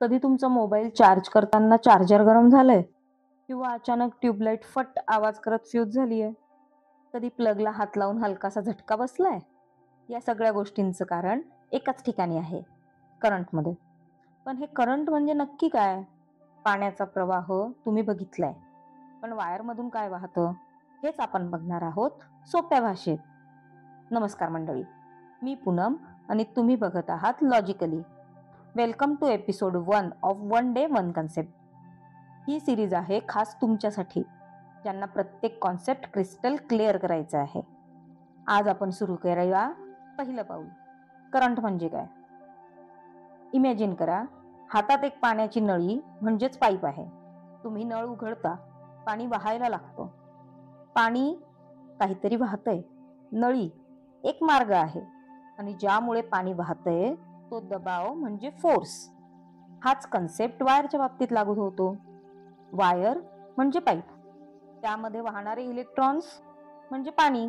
कधी तुमचा mobile charge करताना चार्जर गरम झालंय किंवा अचानक ट्यूबलाईट फट आवाज करत फ्यूज झालीय. कधी प्लगला हात लावून हलकासा झटका बसलाय. या सगळ्या गोष्टींचं कारण एकाच ठिकाणी आहे, करंटमध्ये. पण हे करंट म्हणजे नक्की काय? पाण्याचा प्रवाह तुम्ही बघितलाय, पण वायरमधून काय वाहतं हेच आपण बघणार आहोत सोप्या भाषेत. नमस्कार मंडळी, मी पूनम आणि तुम्ही बघत आहात Logically. Welcome to episode 1 of one day one concept. ही सिरीज आहे खास तुमच्यासाठी, ज्यांना प्रत्येक कॉन्सेप्ट क्रिस्टल क्लिअर करायचं आहे. आज आपण सुरू करूया पहिलं पाऊल. करंट म्हणजे काय? इमॅजिन करा, हातात एक पाण्याची नळी म्हणजेच पाईप आहे. तुम्ही नळ उघडता, पाणी वाहायला लागतं. पाणी काहीतरी वाहतंय. नळी एक मार्ग आहे आणि ज्यामुळे पाणी वाहतंय तो दबाव म्हणजे फोर्स. हाच कन्सेप्ट वायरच्या बाबतीत लागू होतो. वायर म्हणजे पाईप, त्यामध्ये वाहणारे इलेक्ट्रॉन्स म्हणजे पाणी,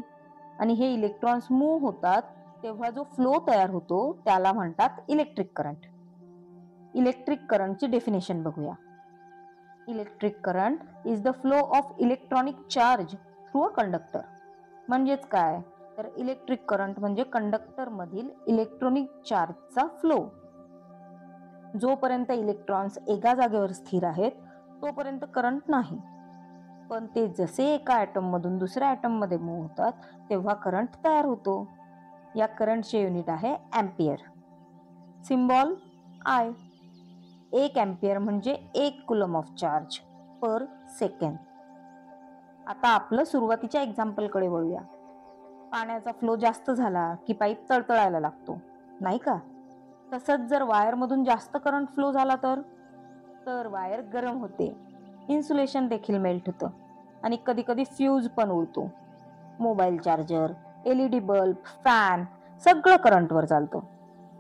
आणि हे इलेक्ट्रॉन्स मूव्ह होतात तेव्हा जो फ्लो तयार होतो त्याला म्हणतात इलेक्ट्रिक करंट. इलेक्ट्रिक करंटची डेफिनेशन बघूया. Electric current is the flow of electronic charge through a conductor. म्हणजेच काय तर इलेक्ट्रिक करंट म्हणजे कंडक्टर मधील इलेक्ट्रॉनिक चार्जचा फ्लो. जोपर्यंत इलेक्ट्रॉन्स एका जागेवर स्थिर आहेत तोपर्यंत करंट नाही, पण ते जसे एका ॲटम मधून दुसऱ्या ॲटम मध्ये मूव्ह होतात तेव्हा करंट तयार होतो. या करंटचे युनिट आहे एम्पियर. Symbol I. 1 एम्पियर म्हणजे 1 coulomb of charge per second. आता आपलं सुरुवातीच्या एक्झाम्पलकडे वळूया. पाण्याचा फ्लो जास्त झाला की पाईप तळतळायला लागतो, नाही का? तसंच जर वायरमधून जास्त करंट फ्लो झाला तर वायर गरम होते, इन्सुलेशन देखील मेल्ट होतं आणि कधी कधी फ्यूज पण उडतो. Mobile charger, LED bulb, fan सगळं करंटवर चालतं.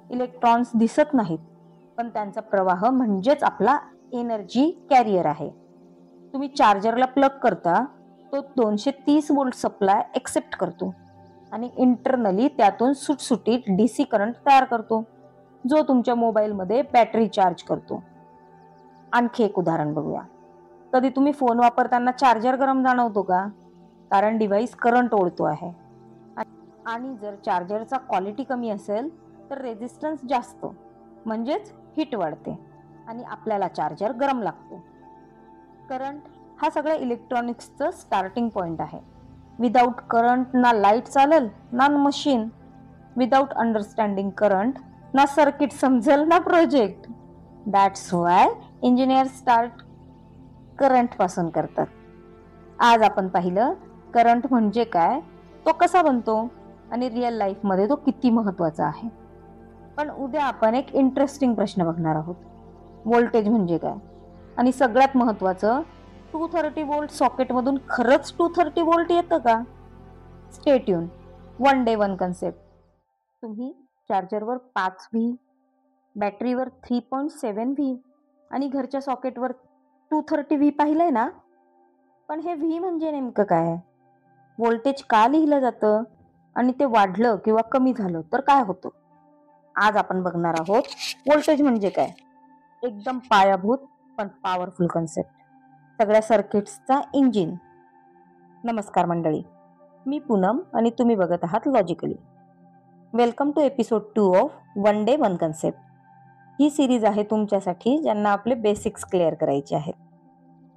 इलेक्ट्रॉन्स दिसत नाहीत, पण त्यांचा प्रवाह म्हणजेच आपला एनर्जी कॅरियर आहे. तुम्ही चार्जरला प्लग करता, तो 230 वोल्ट सप्लाय एक्सेप्ट करतो आणि इंटरनली त्यातून सुटसुटीत DC करंट तयार करतो, जो तुमच्या मोबाईलमध्ये बॅटरी चार्ज करतो. आणखी एक उदाहरण बघूया. कधी तुम्ही फोन वापरताना चार्जर गरम जाणवतो का? कारण डिव्हाइस करंट ओढतो आहे. आणि जर चार्जरचा क्वालिटी कमी असेल तर रेझिस्टन्स जास्त, म्हणजेच हीट वाढते आणि आपल्याला चार्जर गरम लागतो. करंट हा सगळ्या इलेक्ट्रॉनिक्सचं स्टार्टिंग पॉइंट आहे. विदाउट करंट ना लाईट चालेल ना मशीन. विदाउट अंडरस्टँडिंग करंट ना सर्किट समजेल ना project. That's why engineer start current पासून करतात. आज आपण पाहिलं करंट म्हणजे काय, तो कसा बनतो आणि रिअल लाईफ मध्ये तो किती महत्वाचा आहे. पण उद्या आपण एक इंटरेस्टिंग प्रश्न बघणार आहोत. व्होल्टेज म्हणजे काय, आणि सगळ्यात महत्वाचं 230 वोल्ट सॉकेट मधून खरंच 230 वोल्ट येतं का? Stay tune. One day one concept. तुम्ही चार्जरवर 5 व्ही, बॅटरीवर 3.7 व्ही आणि घरच्या सॉकेटवर 230 व्ही पाहिलंय ना? पण हे व्ही म्हणजे नेमकं काय? व्होल्टेज का लिहिलं जातं आणि ते वाढलं किंवा कमी झालं तर काय होतं? आज आपण बघणार आहोत व्होल्टेज म्हणजे काय. एकदम पायाभूत पण पॉवरफुल कन्सेप्ट, सगळ्या सर्किट्सचा इंजिन. नमस्कार मंडळी, मी पूनम आणि तुम्ही बघत आहात Logically. Welcome to episode 2 of one day one concept. ही सिरीज आहे तुमच्यासाठी ज्यांना आपले बेसिक्स क्लिअर करायचे आहेत.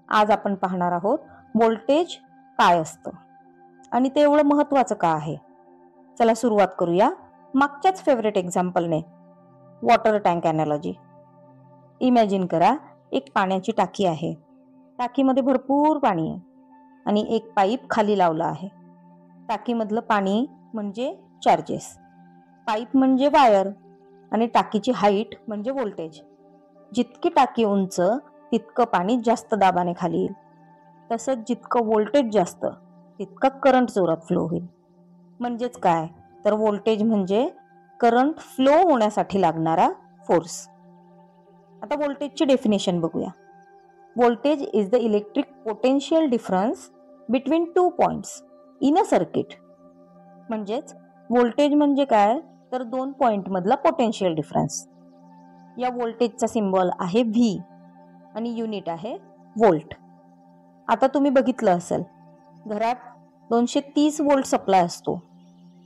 आज आपण पाहणार आहोत व्होल्टेज काय असतं आणि ते एवढं महत्वाचं का आहे. चला सुरुवात करूया मागच्याच फेवरेट एक्झाम्पलने, वॉटर टँक अॅनॉलॉजी. इमॅजिन करा, एक पाण्याची टाकी आहे. टाकीमध्ये भरपूर पाणी आहे आणि एक पाईप खाली लावला आहे. टाकीमधलं पाणी म्हणजे चार्जेस, पाईप म्हणजे वायर आणि टाकीची हाईट म्हणजे व्होल्टेज. जितकी टाकी उंच तितकं पाणी जास्त दाबाने खाली येईल. तसंच जितकं व्होल्टेज जास्त तितकं करंट जोरात फ्लो होईल. म्हणजेच काय तर व्होल्टेज म्हणजे करंट फ्लो होण्यासाठी लागणारा फोर्स. आता व्होल्टेजची डेफिनेशन बघूया. Voltage is the electric potential difference between 2 points in a circuit. म्हणजेच व्होल्टेज म्हणजे काय तर 2 पॉइंट मधला पोटेन्शियल डिफरन्स. या व्होल्टेजचा सिम्बॉल आहे व्ही आणि युनिट आहे व्होल्ट. आता तुम्ही बघितलं असेल, घरात 230 व्होल्ट सप्लाय असतो.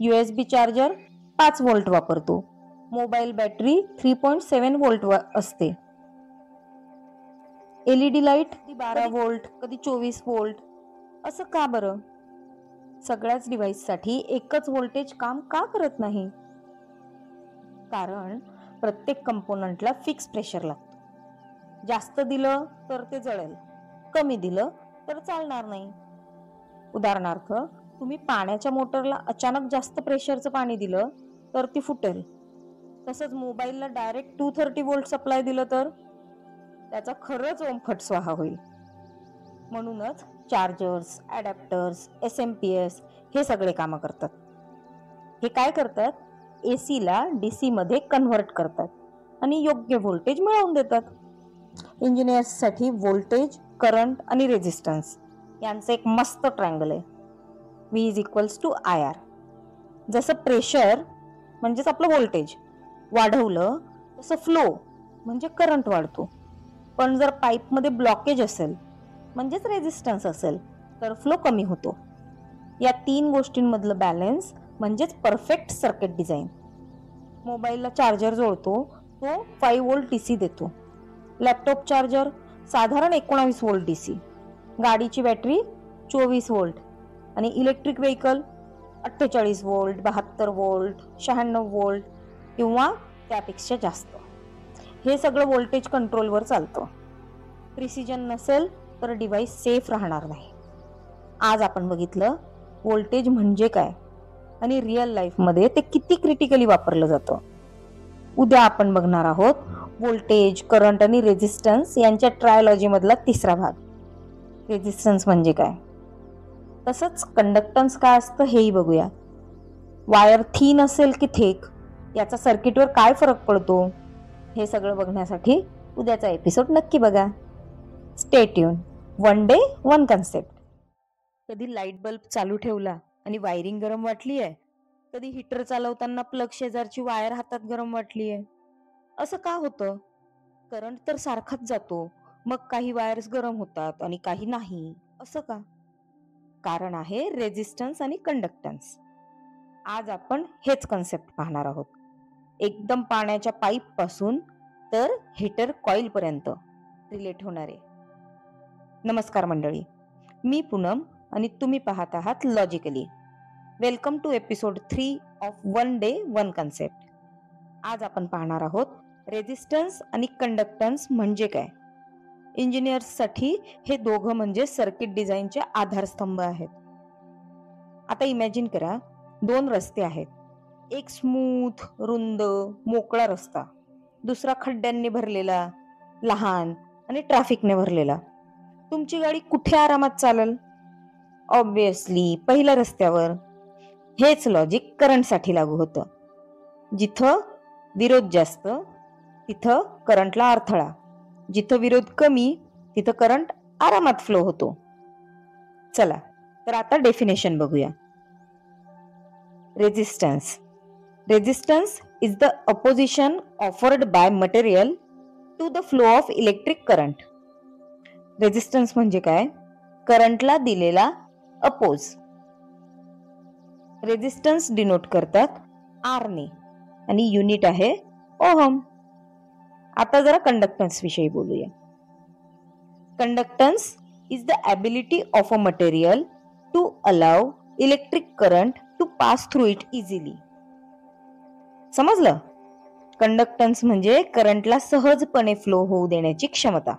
USB चार्जर 5 व्होल्ट वापरतो. मोबाईल बॅटरी 3.7 व्होल्ट असते. LED लाईट 12 व्होल्ट, कधी 24 व्होल्ट. असं का बरं? सगळ्याच डिव्हाइससाठी एकच व्होल्टेज काम का करत नाही? कारण प्रत्येक कंपोनंटला फिक्स प्रेशर लागतो. जास्त दिलं तर ते जळेल, कमी दिलं तर चालणार नाही. उदाहरणार्थ, तुम्ही पाण्याच्या मोटरला अचानक जास्त प्रेशरचं पाणी दिलं तर ती फुटेल. तसंच मोबाईलला डायरेक्ट 230 व्होल्ट सप्लाय दिलं तर त्याचा खरंच ओमफट स्वाहा होईल. म्हणूनच चार्जर्स, ॲडॅप्टर्स, SMP हे सगळे कामं करतात. हे काय करतात? AC ला DC मध्ये कन्व्हर्ट करतात आणि योग्य व्होल्टेज मिळवून देतात. इंजिनियर्ससाठी व्होल्टेज, करंट आणि रेझिस्टन्स यांचं एक मस्त ट्रायंगल आहे. V=IR. जसं प्रेशर म्हणजेच आपलं व्होल्टेज वाढवलं तसं फ्लो म्हणजे करंट वाढतो. पण जर पाईपमध्ये ब्लॉकेज असेल म्हणजेच रेझिस्टन्स असेल तर फ्लो कमी होतो. या 3 गोष्टींमधलं बॅलन्स म्हणजेच परफेक्ट सर्किट डिझाईन. मोबाईलला चार्जर जोडतो तो 5 व्होल्ट DC देतो. लॅपटॉप चार्जर साधारण 19 व्होल्ट DC. गाडीची बॅटरी 24 व्होल्ट आणि electric vehicle 48 volt, 72 volt, 96 volt किंवा त्यापेक्षा जास्त. हे सगळं व्होल्टेज कंट्रोलवर चालतं. प्रिसिजन नसेल तर डिव्हाइस सेफ राहणार नाही. आज आपण बघितलं व्होल्टेज म्हणजे काय आणि रिअल लाईफमध्ये ते किती क्रिटिकली वापरलं जातं. उद्या आपण बघणार आहोत व्होल्टेज, करंट आणि रेझिस्टन्स यांच्या ट्रायोलॉजी मधला 3रा भाग. रेझिस्टन्स म्हणजे काय, तसंच कंडक्टन्स काय असतं हेही बघूया. वायर थिन असेल की थिक याचा सर्किटवर काय फरक पडतो हे सगळं बघण्यासाठी उद्याचा एपिसोड नक्की बघा. Stay tune. 1 day 1 concept. कधी लाईट बल्ब चालू ठेवला आणि वायरिंग गरम वाटली आहे? कधी हीटर चालवताना प्लग शेजारची वायर हातात गरम वाटली आहे? असं का होतं? करंट तर सारखाच जातो, मग काही वायर्स गरम होतात आणि काही नाही, असं का? कारण आहे रेझिस्टन्स आणि कंडक्टन्स. आज आपण हेच कन्सेप्ट पाहणार आहोत. एकदम पाण्याच्या पाईप पासून तर हीटर कॉइल पर्यंत रिलेट होणारे. नमस्कार मंडळी, मी पूनम आणि तुम्ही पाहत आहात Logically. Welcome to episode 3 of 1 day 1 concept. आज आपण पाहणार आहोत रेझिस्टन्स आणि कंडक्टन्स म्हणजे काय. इंजिनियर्ससाठी हे दोघं म्हणजे सर्किट डिझाईनचे आधारस्तंभ आहेत. आता इमॅजिन करा, 2 रस्ते आहेत. एक स्मूथ, रुंद, मोकळा रस्ता, दुसरा खड्ड्यांनी भरलेला, लहान आणि ट्रॅफिकने भरलेला. तुमची गाडी कुठे आरामात चालेल? ऑब्विसली पहिल्या रस्त्यावर. हेच लॉजिक करंटसाठी लागू होतं. जिथं विरोध जास्त तिथं करंटला अडथळा, जिथं विरोध कमी तिथं करंट आरामात फ्लो होतो. चला तर आता डेफिनेशन बघूया. Resistance. Resistance is the opposition offered by material to the flow of electric current. Resistance म्हणजे काय? करंटला दिलेला अपोज. रेझिस्टन्स डिनोट करतात R ने आणि युनिट आहे ओहम. आता जरा कंडक्टन्स विषयी बोलूया. Conductance is the ability of a material to allow electric current to pass through it easily. समजलं? कंडक्टन्स म्हणजे करंटला सहजपणे फ्लो होऊ देण्याची क्षमता.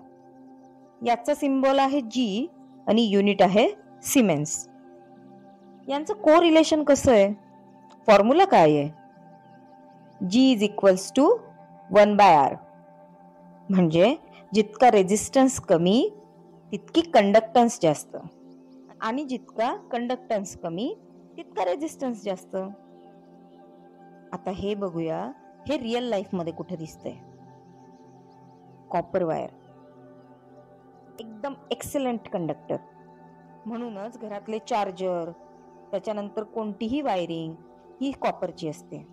याचा सिम्बॉल आहे G आणि युनिट आहे सिमेन्स. यांचं को रिलेशन कसं आहे? फॉर्म्युला काय आहे? G=1/R. म्हणजे जितका रेझिस्टन्स कमी तितकी कंडक्टन्स जास्त आणि जितका कंडक्टन्स कमी तितका रेझिस्टन्स जास्त. आता हे बघूया, हे रिअल लाईफ मध्ये कुठे दिसतंय. कॉपर वायर एकदम एक्सलंट कंडक्टर. म्हणूनच घरातले चार्जर, त्याच्यानंतर कोणतीही वायरिंग ही कॉपरची असते.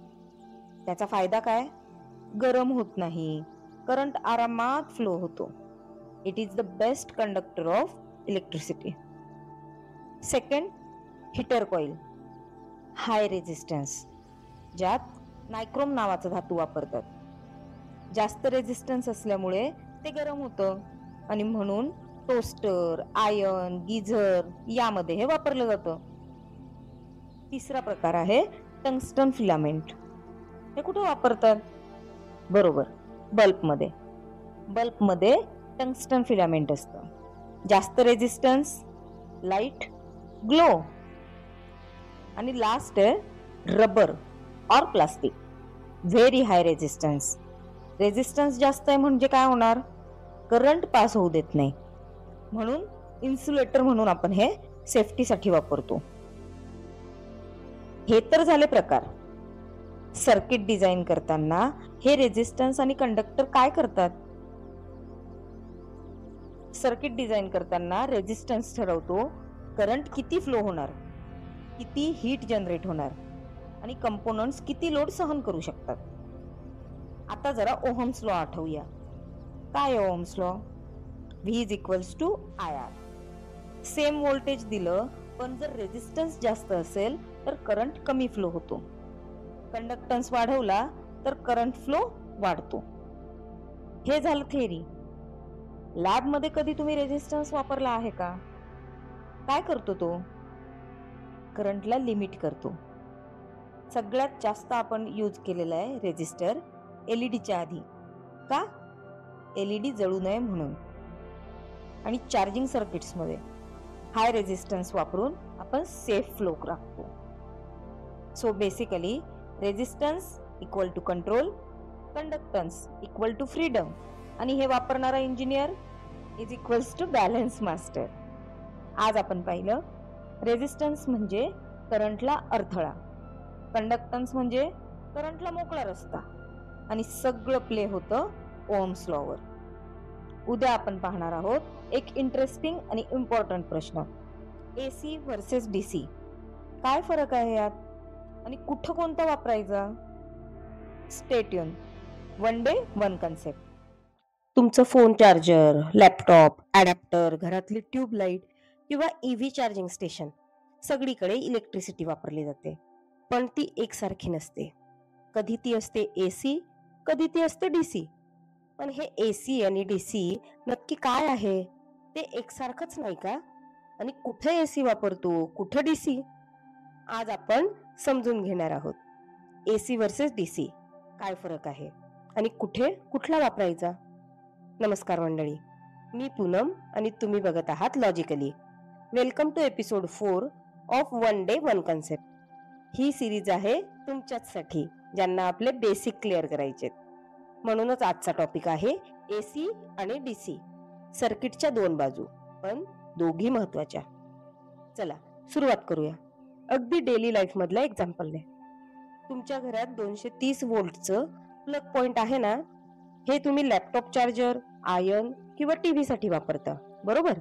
त्याचा फायदा काय? गरम होत नाही, करंट आरामात फ्लो होतो. It is the best conductor of electricity. Second, heater coil, high resistance, ज्यात नायक्रोम नावाचा धातू वापरतात. जास्त रेजिस्टन्स असल्यामुळे ते गरम होतं आणि म्हणून टोस्टर, आयर्न, गीझर यामध्ये हे वापरलं जातं. तिसरा प्रकार आहे टंगस्टन फिलामेंट. हे कुठे वापरतात? बरोबर, बल्बमध्ये. बल्बमध्ये टंगस्टन फिलामेंट असतं. जास्त रेजिस्टन्स, लाईट, ग्लो. आणि लास्ट आहे रबर और plastic, very high resistance. Resistance जास्त आहे म्हणजे काय होणार? करंट पास होऊ देत नाही, म्हणून इन्सुलेटर म्हणून आपण हे सेफ्टीसाठी वापरतो. हे तर झाले प्रकार. सर्किट डिझाईन करताना हे रेजिस्टन्स आणि कंडक्टर काय करतात? सर्किट डिझाईन करताना रेजिस्टन्स ठरवतो करंट किती फ्लो होणार, किती हीट जनरेट होणार आणि कंपोनंट्स किती लोड सहन करू शकतात. आता जरा ओहम्स लॉ आठवूया. काय Ohm's law? V is equals to IR. Same voltage दिलं पण जर रेजिस्टन्स जास्त असेल तर करंट कमी फ्लो होतो. कंडक्टन्स वाढवला तर करंट फ्लो वाढतो. हे झालं थेअरी. लॅब मध्ये कधी तुम्ही रेजिस्टन्स वापरला आहे का? काय करतो तो? करंटला लिमिट करतो. सगळ्यात जास्त आपण यूज केलेला आहे रेजिस्टर एलईडीच्या आधी. का? एलईडी जळू नये म्हणून. आणि चार्जिंग सर्किट्स मध्ये हाय रेजिस्टन्स वापरून आपण सेफ फ्लो राखतो. So basically resistance equal to control, conductance equal to freedom, आणि हे वापरणारा engineer is equals to balance master. आज आपण पाहिलं रेजिस्टन्स म्हणजे करंटला अडथळा, कंडक्टन्स म्हणजे करंटला मोकळा रस्ता, आणि सगळं प्ले होतं ओहम्स लॉवर. उद्या आपण पाहणार आहोत एक इंटरेस्टिंग आणि इम्पॉर्टंट प्रश्न. AC वर्सेस DC, काय फरक आहे यात आणि कुठं कोणता वापरायचा? Stay tune. One day one concept. तुमचं फोन चार्जर, लॅपटॉप, ॲडॅप्टर, घरातली ट्यूबलाईट किंवा EV चार्जिंग स्टेशन, सगळीकडे इलेक्ट्रिसिटी वापरली जाते, पण ती एकसारखी नसते. कधी ती असते AC, कधी ती असते DC. पण हे AC आणि DC नक्की काय आहे ते एकसारखंच नाही का? आणि कुठे AC वापरतो, कुठं DC? आज आपण समजून घेणार आहोत. AC वर्सेस DC काय फरक आहे आणि कुठे कुठला वापरायचा. नमस्कार मंडळी, मी पूनम आणि तुम्ही बघत आहात Logically. Welcome to episode 4 of one day one concept. ही सिरीज आहे तुमच्याचसाठी ज्यांना आपले बेसिक क्लिअर करायचे. म्हणूनच आजचा टॉपिक आहे AC आणि DC, सर्किटच्या दोन बाजू पण दोघी महत्वाच्या. चला सुरुवात करूया. अगदी डेली लाईफ मधल्या एक्झाम्पलने. तुमच्या घरात 230 व्होल्टचं प्लग पॉइंट आहे ना, हे तुम्ही लॅपटॉप चार्जर, आयर्न किंवा टीव्ही साठी वापरता, बरोबर?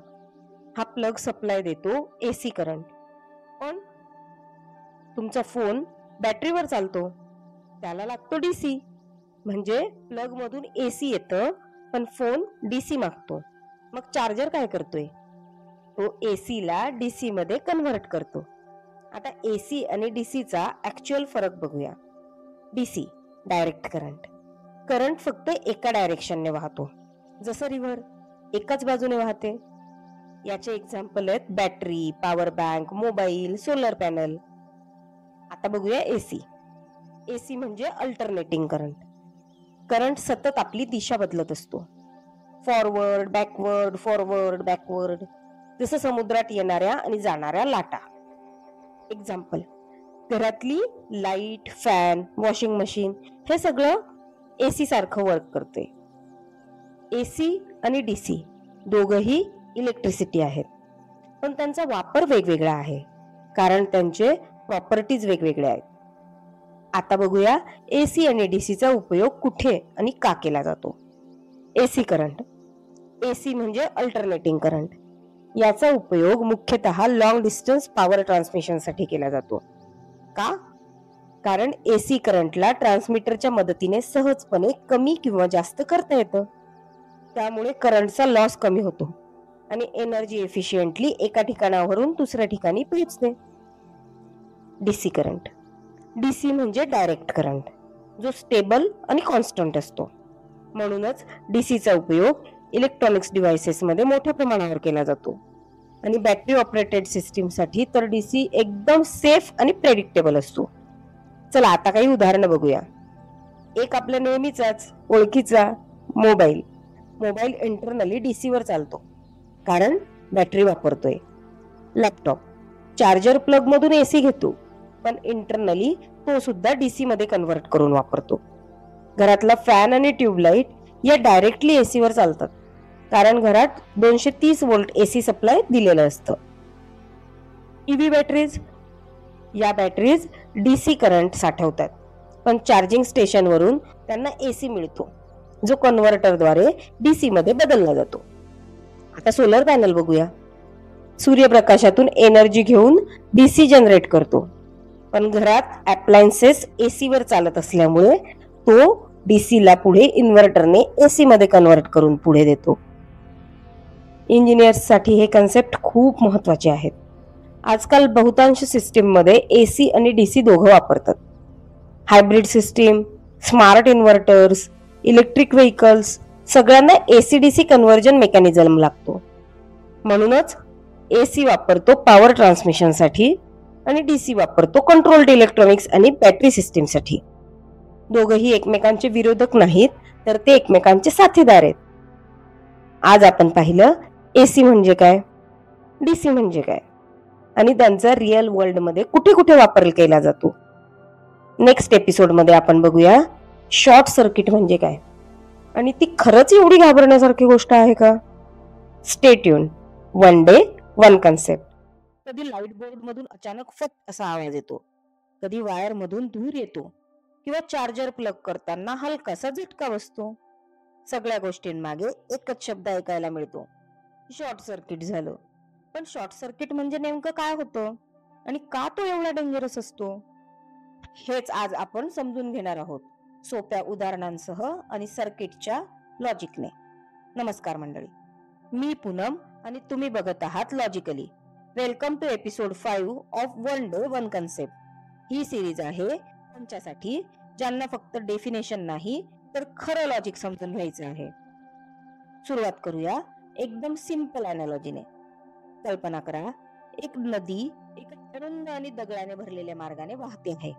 हा प्लग सप्लाय देतो AC करंट. पण तुमचा फोन बॅटरीवर चालतो, त्याला लागतो DC. म्हणजे प्लग मधून AC येतं पण फोन DC मागतो. मग चार्जर काय करतोय? तो AC ला DC मध्ये कन्व्हर्ट करतो. आता AC आणि DC चा ऍक्च्युअल फरक बघूया. DC direct current. करंट फक्त एका डायरेक्शनने वाहतो, जसं रिव्हर एकाच बाजूने वाहते. याचे एक्झाम्पल आहेत battery, power bank, mobile, solar panel. आता बघूया AC. AC म्हणजे अल्टरनेटिंग करंट. करंट सतत आपली दिशा बदलत असतो, फॉरवर्ड, बॅकवर्ड, फॉरवर्ड, बॅकवर्ड, जसं समुद्रात येणाऱ्या आणि जाणाऱ्या लाटा. एक्झाम्पल, घरातली लाईट, फॅन, वॉशिंग मशीन हे सगळं AC सारखं वर्क करते. AC आणि DC दोघही इलेक्ट्रिसिटी आहेत, पण त्यांचा वापर वेगवेगळा आहे कारण त्यांचे प्रॉपर्टीज वेगवेगळे आहेत. आता बघूया AC आणि DC चा उपयोग कुठे आणि का केला जातो. AC current. AC म्हणजे अल्टरनेटिंग करंट. याचा उपयोग मुख्यतः लॉंग डिस्टन्स पॉवर ट्रान्समिशन साठी केला जातो. का? कारण एसी करंटला ट्रान्समीटरच्या मदतीने सहजपणे कमी किंवा जास्त करता येतं. त्यामुळे करंटचा लॉस कमी होतो आणि एनर्जी एफिशियंटली एका ठिकाणावरून दुसऱ्या ठिकाणी पोहोचते. DC current. डीसी म्हणजे डायरेक्ट करंट, जो स्टेबल आणि कॉन्स्टंट असतो. म्हणूनच डीसीचा उपयोग इलेक्ट्रॉनिक्स डिव्हाइसेस मध्ये मोठ्या प्रमाणावर केला जातो. आणि बॅटरी ऑपरेटेड सिस्टीम साठी तर डीसी एकदम सेफ आणि प्रेडिक्टेबल असतो. चला आता काही उदाहरणं बघूया. एक आपल्या नेहमीचाच ओळखीचा मोबाईल. मोबाईल इंटरनली डीसी वर चालतो कारण बॅटरी वापरतोय. लॅपटॉप चार्जर प्लग मधून एसी घेतो, पण इंटरनली तो सुद्धा डीसी मध्ये कन्व्हर्ट करून वापरतो. घरातला फॅन आणि ट्यूबलाइट या डायरेक्टली एसी वर चालतात कारण घरात 230 व्होल्ट एसी सप्लाय दिलेलं असतं. EV batteries. या बॅटरीज डीसी करंट साठवतात, पण चार्जिंग स्टेशन वरून त्यांना एसी मिळतो, जो कन्व्हर्टरद्वारे डीसी मध्ये बदलला जातो. आता सोलर पॅनल बघूया. सूर्यप्रकाशातून एनर्जी घेऊन डीसी जनरेट करतो, पण घरात अप्लायन्सेस एसी वर चालत असल्यामुळे तो डीसी ला पुढे इन्व्हर्टरने एसी मध्ये कन्व्हर्ट करून पुढे देतो. इंजिनियर्स साठी हे कन्सेप्ट खूप महत्वाचे आहेत. आजकाल बहुतांश सिस्टीम मध्ये एसी आणि डीसी दोघं वापरतात. Hybrid system, smart inverters, electric vehicles सगळ्यांना एसी डीसी कन्व्हर्जन मेकॅनिझम लागतो. म्हणूनच एसी वापरतो पॉवर ट्रान्समिशन साठी आणि डीसी वापरतो कंट्रोल्ड इलेक्ट्रॉनिक्स आणि बॅटरी सिस्टीम साठी. दोघही एकमेकांचे विरोधक नाहीत, तर ते एकमेकांचे साथीदार आहेत. आज आपण पाहिलं एसी म्हणजे काय, डीसी म्हणजे काय आणि त्यांचा रिअल वर्ल्ड मध्ये कुठे कुठे वापर केला जातो. नेक्स्ट एपिसोड मध्ये आपण बघूया शॉर्ट सर्किट म्हणजे काय आणि ती खरंच एवढी घाबरण्यासारखी गोष्ट आहे का. Stay tune. One day one concept. कधी लाईट बोर्ड मधून अचानक फट असा आवाज येतो, कधी वायर मधून धूर येतो किंवा चार्जर प्लग करताना हलकासा झटका बसतो. सगळ्या गोष्टींमागे एकच शब्द ऐकायला मिळतो, शॉर्ट सर्किट झालं. पण शॉर्ट सर्किट म्हणजे नेमकं काय होतं आणि का तो एवढा डेंजरस असतो, हेच आज आपण समजून घेणार आहोत, सोप्या उदाहरणांसह आणि सर्किटच्या लॉजिकने. नमस्कार मंडळी, मी पूनम आणि तुम्ही बघत आहात Logically. Welcome to episode 5 of one day one concept. ही सिरीज आहे त्यांच्यासाठी ज्यांना फक्त डेफिनेशन नाही तर खरं लॉजिक समजून घ्यायचं आहे. सुरुवात करूया एकदम सिंपल अॅनालॉजीने. कल्पना करा, एक नदी एका अरुंद आणि दगडाने भरलेल्या मार्गाने वाहते आहे.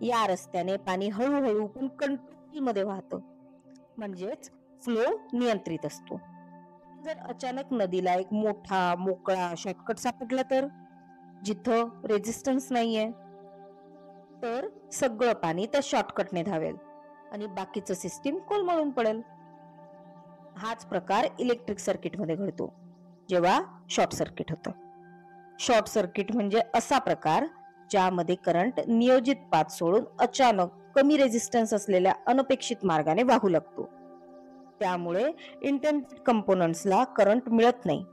या रस्त्याने पाणी हळूहळू पण कंट्रोल मध्ये वाहतं, म्हणजेच फ्लो नियंत्रित असतो. जर अचानक नदीला एक मोठा मोकळा शॉर्टकट सापडला तर, जिथं रेजिस्टन्स नाहीये, तर सगळं पाणी त्या शॉर्टकटने धावेल आणि बाकीचं सिस्टीम कोलमडून पडेल. हाच प्रकार इलेक्ट्रिक सर्किट मध्ये घडतो जेव्हा शॉर्ट सर्किट होतं. शॉर्ट सर्किट म्हणजे असा प्रकार ज्यामध्ये करंट नियोजित पाथ सोडून अचानक कमी रेजिस्टन्स असलेल्या अनपेक्षित मार्गाने वाहू लागतो. त्यामुळे इंटरनेट कंपोनंट्सला करंट मिळत नाही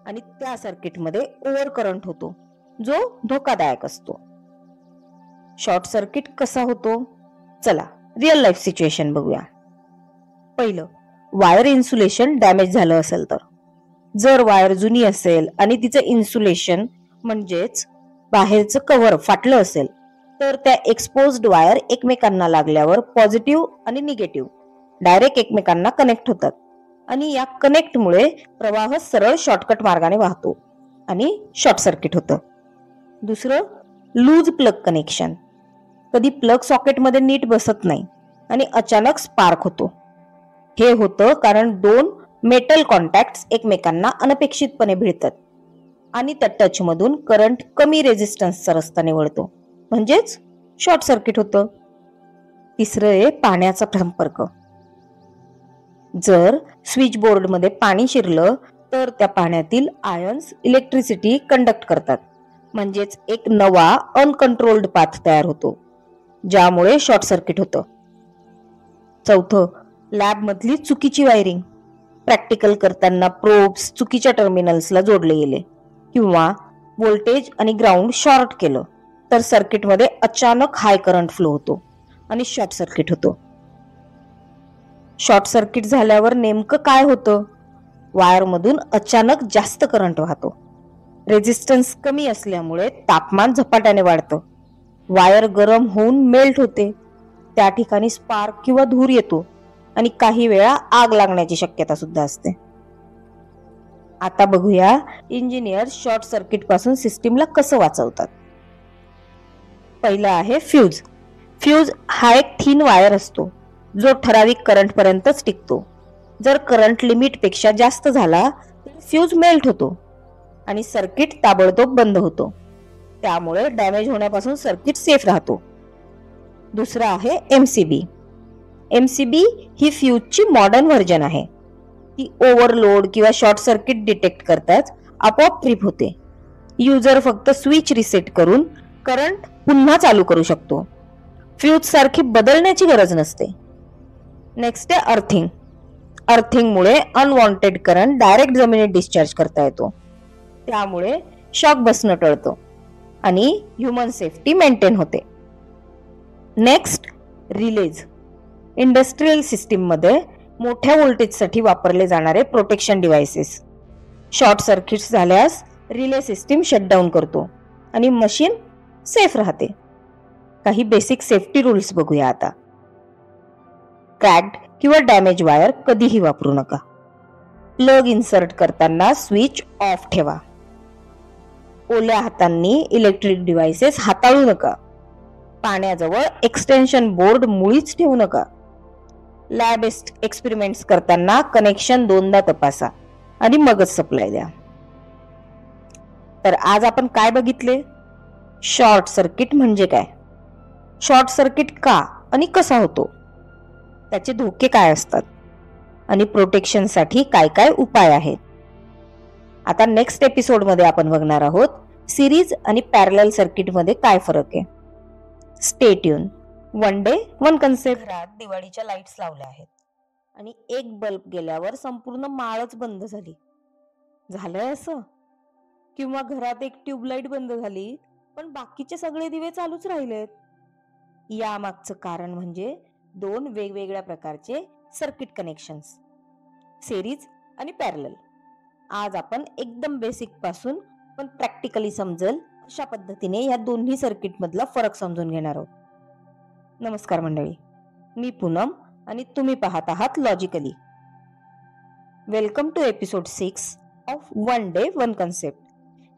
आणि त्या सर्किटमध्ये ओव्हर करंट होतो, जो धोकादायक असतो. शॉर्ट सर्किट कसा होतो, चला रिअल लाईफ सिच्युएशन बघूया. पहिलं, वायर इन्सुलेशन डॅमेज झालं असेल तर. जर वायर जुनी असेल आणि तिचं इन्सुलेशन म्हणजेच बाहेरचं कव्हर फाटलं असेल, तर त्या एक्सपोज्ड वायर एकमेकांना लागल्यावर पॉझिटिव्ह आणि निगेटिव्ह डायरेक्ट एकमेकांना कनेक्ट होतात आणि या कनेक्टमुळे प्रवाह सरळ शॉर्टकट मार्गाने वाहतो आणि शॉर्ट सर्किट होतं. दुसरं, लूज प्लग कनेक्शन. कधी प्लग सॉकेटमध्ये नीट बसत नाही आणि अचानक स्पार्क होतो. हे होतं कारण दोन मेटल कॉन्टॅक्ट्स एकमेकांना अनपेक्षितपणे भिडतात आणि त्या टच मधून करंट कमी रेजिस्टन्सचा रस्ता निवडतो, म्हणजेच शॉर्ट सर्किट होतं. तिसरं आहे पाण्याचा संपर्क. जर स्विच बोर्ड मध्ये पाणी शिरलं तर त्या पाण्यातील आयन्स इलेक्ट्रिसिटी कंडक्ट करतात, म्हणजेच एक नवा अनकंट्रोल्ड पाथ तयार होतो, ज्यामुळे शॉर्ट सर्किट होतं. चौथं, लॅब मधली चुकीची वायरिंग. प्रॅक्टिकल करताना प्रोब्स चुकीच्या टर्मिनल्सला जोडले गेले किंवा व्होल्टेज आणि ग्राउंड शॉर्ट केलं तर सर्किटमध्ये अचानक हाय करंट फ्लो होतो आणि शॉर्ट सर्किट होतो. शॉर्ट सर्किट झाल्यावर नेमकं काय होतं? वायरमधून अचानक जास्त करंट वाहतो. रेझिस्टन्स कमी असल्यामुळे तापमान झपाट्याने वाढतं. वायर गरम होऊन मेल्ट होते. त्या ठिकाणी स्पार्क किंवा धूर येतो आणि काही वेळा आग लागण्याची शक्यता सुद्धा असते. आता बघूया इंजिनियर शॉर्ट सर्किट पासून सिस्टीमला कसं वाचवतात. पहिला आहे फ्यूज. फ्यूज हा एक थिन वायर असतो जो ठराविक करंट पर्यंतच टिकतो. जर करंट लिमिट पेक्षा जास्त झाला तर फ्यूज मेल्ट होतो आणि सर्किट ताबडतोब बंद होतो. त्यामुळे डॅमेज होण्यापासून सर्किट सेफ राहतो. दुसरा आहे एमसीबी. एमसीबी ही फ्यूजची मॉडर्न व्हर्जन आहे. ती ओव्हरलोड किंवा शॉर्ट सर्किट डिटेक्ट करताच आपोआप ट्रिप होते. युजर फक्त स्विच रिसेट करून करंट पुन्हा चालू करू शकतो. फ्यूज सारखी बदलण्याची गरज नसते. नेक्स्ट आहे अर्थिंग. अर्थिंगमुळे अनवॉन्टेड करंट डायरेक्ट जमिनीत डिस्चार्ज करता येतो. त्यामुळे शॉक बसणं टळतं आणि ह्युमन सेफ्टी मेंटेन होते. Next release. इंडस्ट्रियल सिस्टीम मध्ये मोठ्या व्होल्टेजसाठी वापरले जाणारे प्रोटेक्शन डिव्हाइसेस. शॉर्ट सर्किट झाल्यास रिले सिस्टीम शटडाऊन करतो आणि मशीन सेफ राहते. काही बेसिक सेफ्टी रूल्स बघूया आता. क्रॅक्ड किंवा डॅमेज वायर कधीही वापरू नका. प्लग इन्सर्ट करताना स्विच ऑफ ठेवा. ओल्या हातांनी इलेक्ट्रिक डिव्हाइसेस हाताळू नका. पाण्याजवळ एक्सटेन्शन बोर्ड मुळीच ठेवू नका. लॅब एक्सपेरिमेंट्स करताना कनेक्शन दोनदा तपासा आणि मगच सप्लाय द्या. तर आज आपण काय बघितले? शॉर्ट सर्किट म्हणजे काय, शॉर्ट सर्किट का आणि कसा होतो, त्याचे धोके काय असतात आणि प्रोटेक्शन साठी काय काय उपाय आहेत. आता नेक्स्ट एपिसोड मध्ये आपण बघणार आहोत सिरीज आणि पॅरलल सर्किट मध्ये काय फरक आहे. Stay tune. One day one concept. घरात दिवाळीच्या लाईट्स लावल्या आहेत आणि एक बल्ब गेल्यावर संपूर्ण माळच बंद झाली. झालंय असं? किंवा घरात एक ट्यूबलाईट बंद झाली पण बाकीचे सगळे दिवे चालूच राहिलेत. यामागचं कारण म्हणजे दोन वेगवेगळ्या प्रकारचे सर्किट कनेक्शन्स, सिरीज आणि पॅरलल. आज आपण एकदम बेसिक पासून पण प्रॅक्टिकली समजेल अशा पद्धतीने या दोन्ही सर्किट मधला फरक समजून घेणार आहोत. नमस्कार मंडळी, मी पूनम आणि तुम्ही पाहत आहात Logically. Welcome to episode 6 of one day one concept.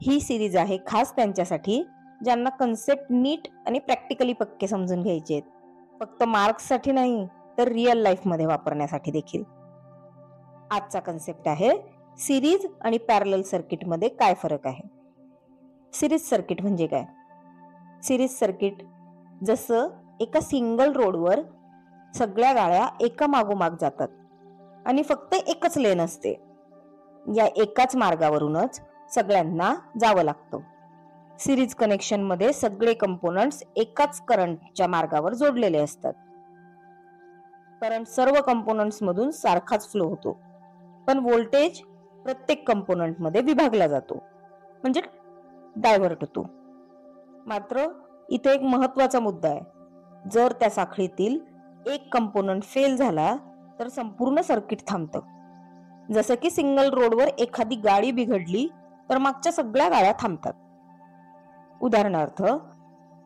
ही सिरीज आहे खास त्यांच्यासाठी ज्यांना कन्सेप्ट नीट आणि प्रॅक्टिकली पक्के समजून घ्यायचे आहेत. फक्त मार्क्स साठी नाही तर रिअल लाईफ मध्ये वापरण्यासाठी देखील. आजचा कन्सेप्ट आहे सिरीज आणि पॅरलल सर्किट मध्ये काय फरक आहे. सिरीज सर्किट म्हणजे काय? सिरीज सर्किट जसं एका सिंगल रोडवर सगळ्या गाड्या एका मागोमाग जातात आणि फक्त एकच लेन असते. या एकाच मार्गावरूनच सगळ्यांना जावं लागतं. सिरीज कनेक्शन मध्ये सगळे कंपोनंट्स एकाच करंटच्या मार्गावर जोडलेले असतात. करंट सर्व कंपोनंट्स मधून सारखाच फ्लो होतो, पण व्होल्टेज प्रत्येक कंपोनंट मध्ये विभागला जातो, म्हणजे डायव्हर्ट होतो. मात्र इथे एक महत्वाचा मुद्दा आहे. जर त्या साखळीतील एक कंपोनंट फेल झाला तर संपूर्ण सर्किट थांबतं. जसं की सिंगल रोडवर एखादी गाडी बिघडली तर मागच्या सगळ्या गाड्या थांबतात. उदाहरणार्थ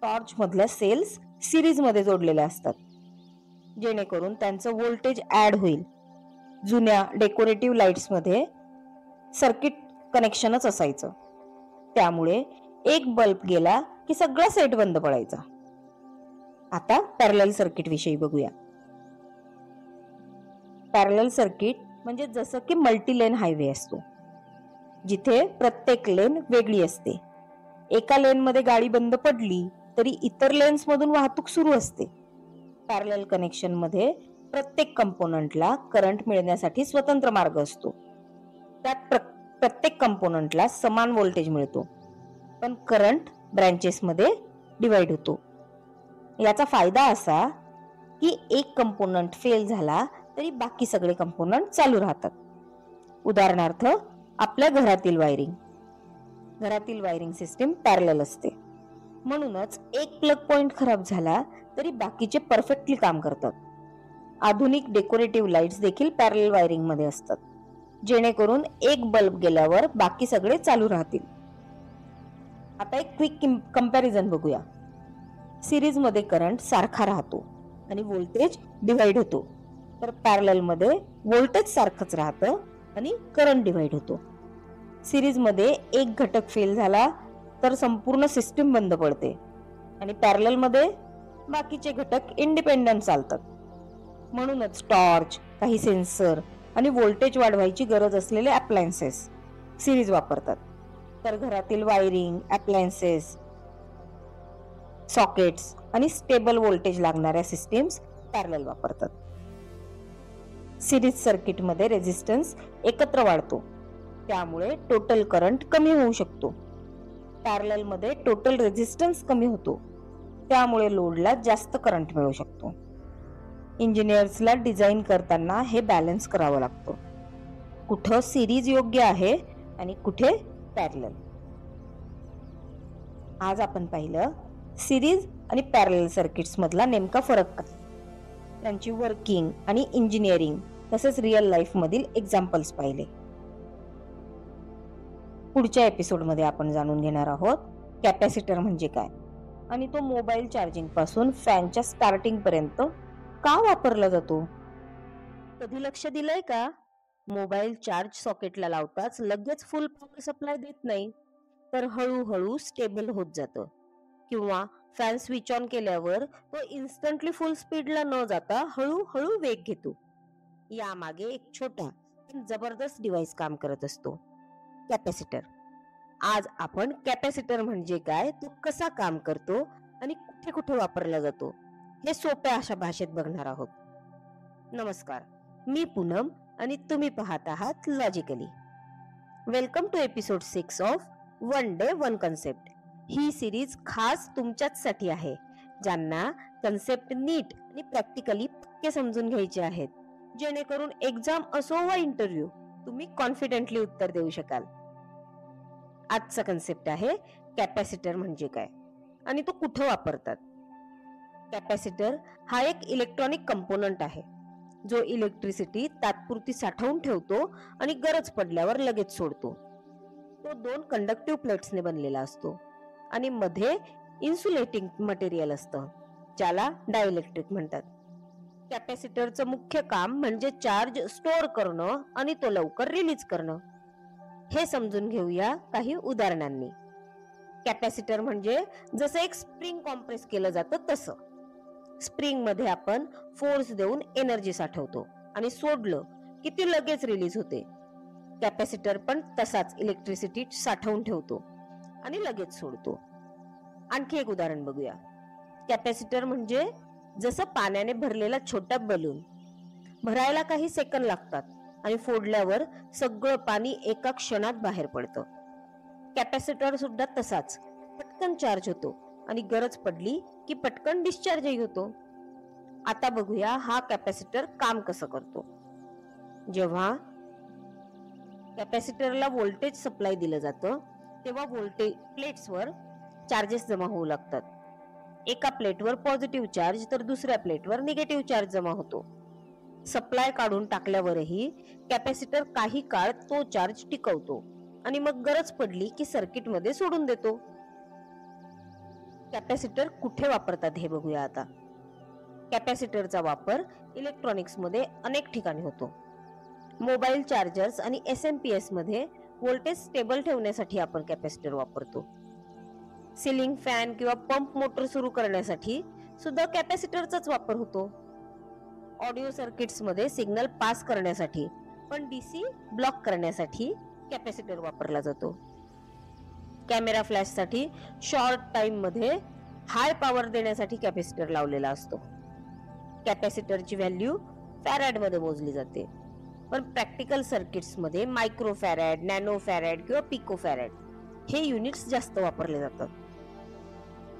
टॉर्च मधल्या सेल्स सिरीज मध्ये जोडलेल्या असतात जेणेकरून त्यांचं व्होल्टेज ऍड होईल. जुन्या डेकोरेटिव्ह लाईट्स मध्ये सर्किट कनेक्शनच असायचं, त्यामुळे एक बल्ब गेला की सगळा सेट बंद पडायचा. आता पॅरलल सर्किट विषयी बघूया. पॅरलल सर्किट म्हणजे जसं की मल्टीलेन हायवे असतो, जिथे प्रत्येक लेन वेगळी असते. एका लेन मध्ये गाडी बंद पडली तरी इतर लेन्स मधून वाहतूक सुरू असते. पॅरलल कनेक्शन मध्ये प्रत्येक कंपोनंटला करंट मिळण्यासाठी स्वतंत्र मार्ग असतो. त्यात प्रत्येक कंपोनंटला समान व्होल्टेज मिळतो, पण करंट ब्रँचेस मध्ये डिवाइड होतो. याचा फायदा असा की एक कंपोनंट फेल झाला तरी बाकी सगळे कंपोनंट चालू राहतात. उदाहरणार्थ आपल्या घरातील वायरिंग सिस्टीम पॅरलल असते. म्हणूनच एक प्लग पॉइंट खराब झाला तरी बाकीचे परफेक्टली काम करतात. आधुनिक डेकोरेटिव्ह लाईट्स देखील पॅरलल वायरिंग मध्ये असतात, जेणेकरून एक बल्ब गेल्यावर बाकी सगळे चालू राहतील. आता एक क्विक कंपॅरिझन बघूया. सिरीज मध्ये करंट सारखा राहतो आणि व्होल्टेज डिवाइड होतो, तर पॅरलल मध्ये व्होल्टेज सारखंच राहतं आणि करंट डिवाइड होतो. सिरीज मध्ये एक घटक फेल झाला तर संपूर्ण सिस्टीम बंद पडते आणि पॅरलल मध्ये बाकीचे घटक इंडिपेंडंट चालतात. म्हणूनच टॉर्च, काही सेन्सर आणि व्होल्टेज वाढवायची गरज असलेले अप्लायन्सेस सिरीज वापरतात, तर घरातील वायरिंग, अप्लायन्सेस, सॉकेट्स आणि स्टेबल व्होल्टेज लागणाऱ्या सिस्टीम्स पॅरलल वापरतात. सिरीज सर्किट मध्ये रेझिस्टन्स एकत्र वाढतो, त्यामुळे टोटल करंट कमी होऊ शकतो. पॅरलल मध्ये टोटल रेझिस्टन्स कमी होतो, त्यामुळे लोडला जास्त करंट मिळू शकतो. इंजिनियर्सला डिझाईन करताना हे बॅलन्स करावं लागतं, कुठं सिरीज योग्य आहे आणि कुठे पॅरलल. आज आपण पाहिलं सिरीज आणि पॅरलल सर्किट्स मधला नेमका फरक काय, त्यांची वर्किंग आणि इंजिनिअरिंग, तसेच रिअल लाईफ मधील एक्झाम्पल्स पाहिले. पुढच्या एपिसोड मध्ये आपण जाणून घेणार आहोत कॅपॅसिटर म्हणजे काय आणि तो मोबाईल चार्जिंग पासून फॅनच्या स्टार्टिंग पर्यंत का वापरला जातो. कधी लक्ष दिलंय का, मोबाईल चार्ज सॉकेटला लावताच लगेच फुल पॉवर सप्लाय देत नाही, तर हळूहळू स्टेबल होत जातं. किंवा फॅन स्विच ऑन केल्यावर तो इन्स्टंटली फुल स्पीडला न जाता हळूहळू वेग घेतो. यामागे एक छोटा पण जबरदस्त डिव्हाइस काम करत असतो, कॅपॅसिटर. आज आपण कॅपॅसिटर म्हणजे काय, तो कसा काम करतो आणि कुठे कुठे वापरला जातो हे सोप्या अशा भाषेत बघणार आहोत. नमस्कार, मी पूनम आणि तुम्ही पाहत आहात Logically. Welcome to episode 6 of one day one concept. ही सिरीज खास तुमच्याचसाठी आहे, ज्यांना कन्सेप्ट नीट आणि प्रॅक्टिकली पक्के समजून घ्यायचे आहेत, जेणेकरून एक्झाम असो वा इंटरव्ह्यू तुम्ही कॉन्फिडेंटली उत्तर देऊ शकाल. आजचा कन्सेप्ट आहे कॅपॅसिटर म्हणजे काय आणि तो कुठं वापरतात. कॅपॅसिटर हा एक इलेक्ट्रॉनिक कंपोनंट आहे, जो इलेक्ट्रिसिटी तात्पुरती साठवून ठेवतो आणि गरज पडल्यावर लगेच सोडतो. तो 2 कंडक्टिव्ह प्लेट्सने बनलेला असतो आणि मध्ये इन्सुलेटिंग मटेरियल असतं, ज्याला डायइलेक्ट्रिक म्हणतात. कॅपॅसिटरचं मुख्य काम म्हणजे चार्ज स्टोअर करणं आणि तो लवकर रिलीज करणं. हे समजून घेऊया काही उदाहरणांनी. कॅपॅसिटर म्हणजे जसं एक स्प्रिंग कॉम्प्रेस केलं जातं तसं. स्प्रिंग मध्ये आपण फोर्स देऊन एनर्जी साठवतो आणि सोडलं की ती लगेच रिलीज होते. कॅपॅसिटर पण तसाच इलेक्ट्रिसिटी साठवून ठेवतो आणि लगेच सोडतो. आणखी एक उदाहरण बघूया. कॅपॅसिटर म्हणजे जसं पाण्याने भरलेला छोटा बलून. भरायला काही सेकंद लागतात आणि फोडल्यावर सगळं पाणी एका क्षणात बाहेर पडतं. कॅपॅसिटर सुद्धा तसाच, पटकन चार्ज होतो आणि गरज पडली की पटकन डिस्चार्जही होतो. आता बघूया हा कॅपॅसिटर काम कसं करतो. जेव्हा कॅपॅसिटरला व्होल्टेज सप्लाय दिलं जातं, तेव्हा व्होल्टेज प्लेट्सवर चार्जेस जमा होऊ लागतात. एका प्लेटवर पॉझिटिव्ह चार्ज तर दुसऱ्या प्लेटवर निगेटिव्ह चार्ज जमा होतो. सप्लाय काढून टाकल्यावरही कॅपॅसिटर काही काळ तो चार्ज टिकवतो आणि मग गरज पडली की सर्किट मध्ये सोडून देतो. कॅपॅसिटर कुठे वापरतात हे बघूया आता. कॅपॅसिटरचा वापर इलेक्ट्रॉनिक्स मध्ये अनेक ठिकाणी होतो. मोबाईल चार्जर्स आणि एसएमपीएस मध्ये व्होल्टेज स्टेबल ठेवण्यासाठी आपण कॅपॅसिटर वापरतो. सिलिंग फॅन किंवा पंप मोटर सुरू करण्यासाठी सुद्धा कॅपॅसिटरचाच वापर होतो. ऑडिओ सर्किट्स मध्ये सिग्नल पास करण्यासाठी पण डीसी ब्लॉक करण्यासाठी कॅपॅसिटर वापरला जातो. कॅमेरा फ्लॅश साठी शॉर्ट टाइम मध्ये हाय पॉवर देण्यासाठी कॅपॅसिटर लावलेला असतो. कॅपॅसिटरची व्हॅल्यू फॅरॅड मध्ये मोजली जाते, पण प्रॅक्टिकल सर्किट्स मध्ये मायक्रो फॅरॅड, नॅनो फॅरॅड किंवा पिको फॅरॅड हे युनिट्स जास्त वापरले जातात.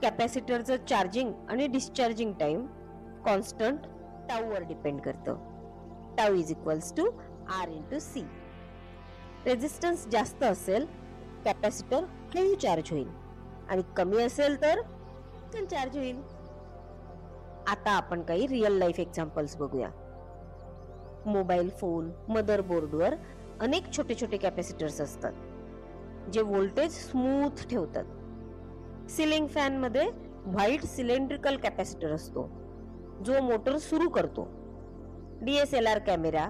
कॅपॅसिटरचं चार्जिंग आणि डिस्चार्जिंग टाइम कॉन्स्टंट टाऊ वर डिपेंड करतं. Tau is equals to R into C. Resistance जास्त असेल, कॅपॅसिटर हळू चार्ज होईल. आणि कमी असेल तर चार्ज होईल. आता आपण काही रिअल लाईफ एक्झाम्पल्स बघूया. मोबाईल फोन मदरबोर्डवर अनेक छोटे छोटे कॅपॅसिटर्स असतात जे व्होल्टेज स्मूथ ठेवतात. सिलिंग फॅन मध्ये व्हाईट सिलेंड्रिकल कॅपॅसिटर असतो जो मोटर सुरू करतो. DSLR कॅमेरा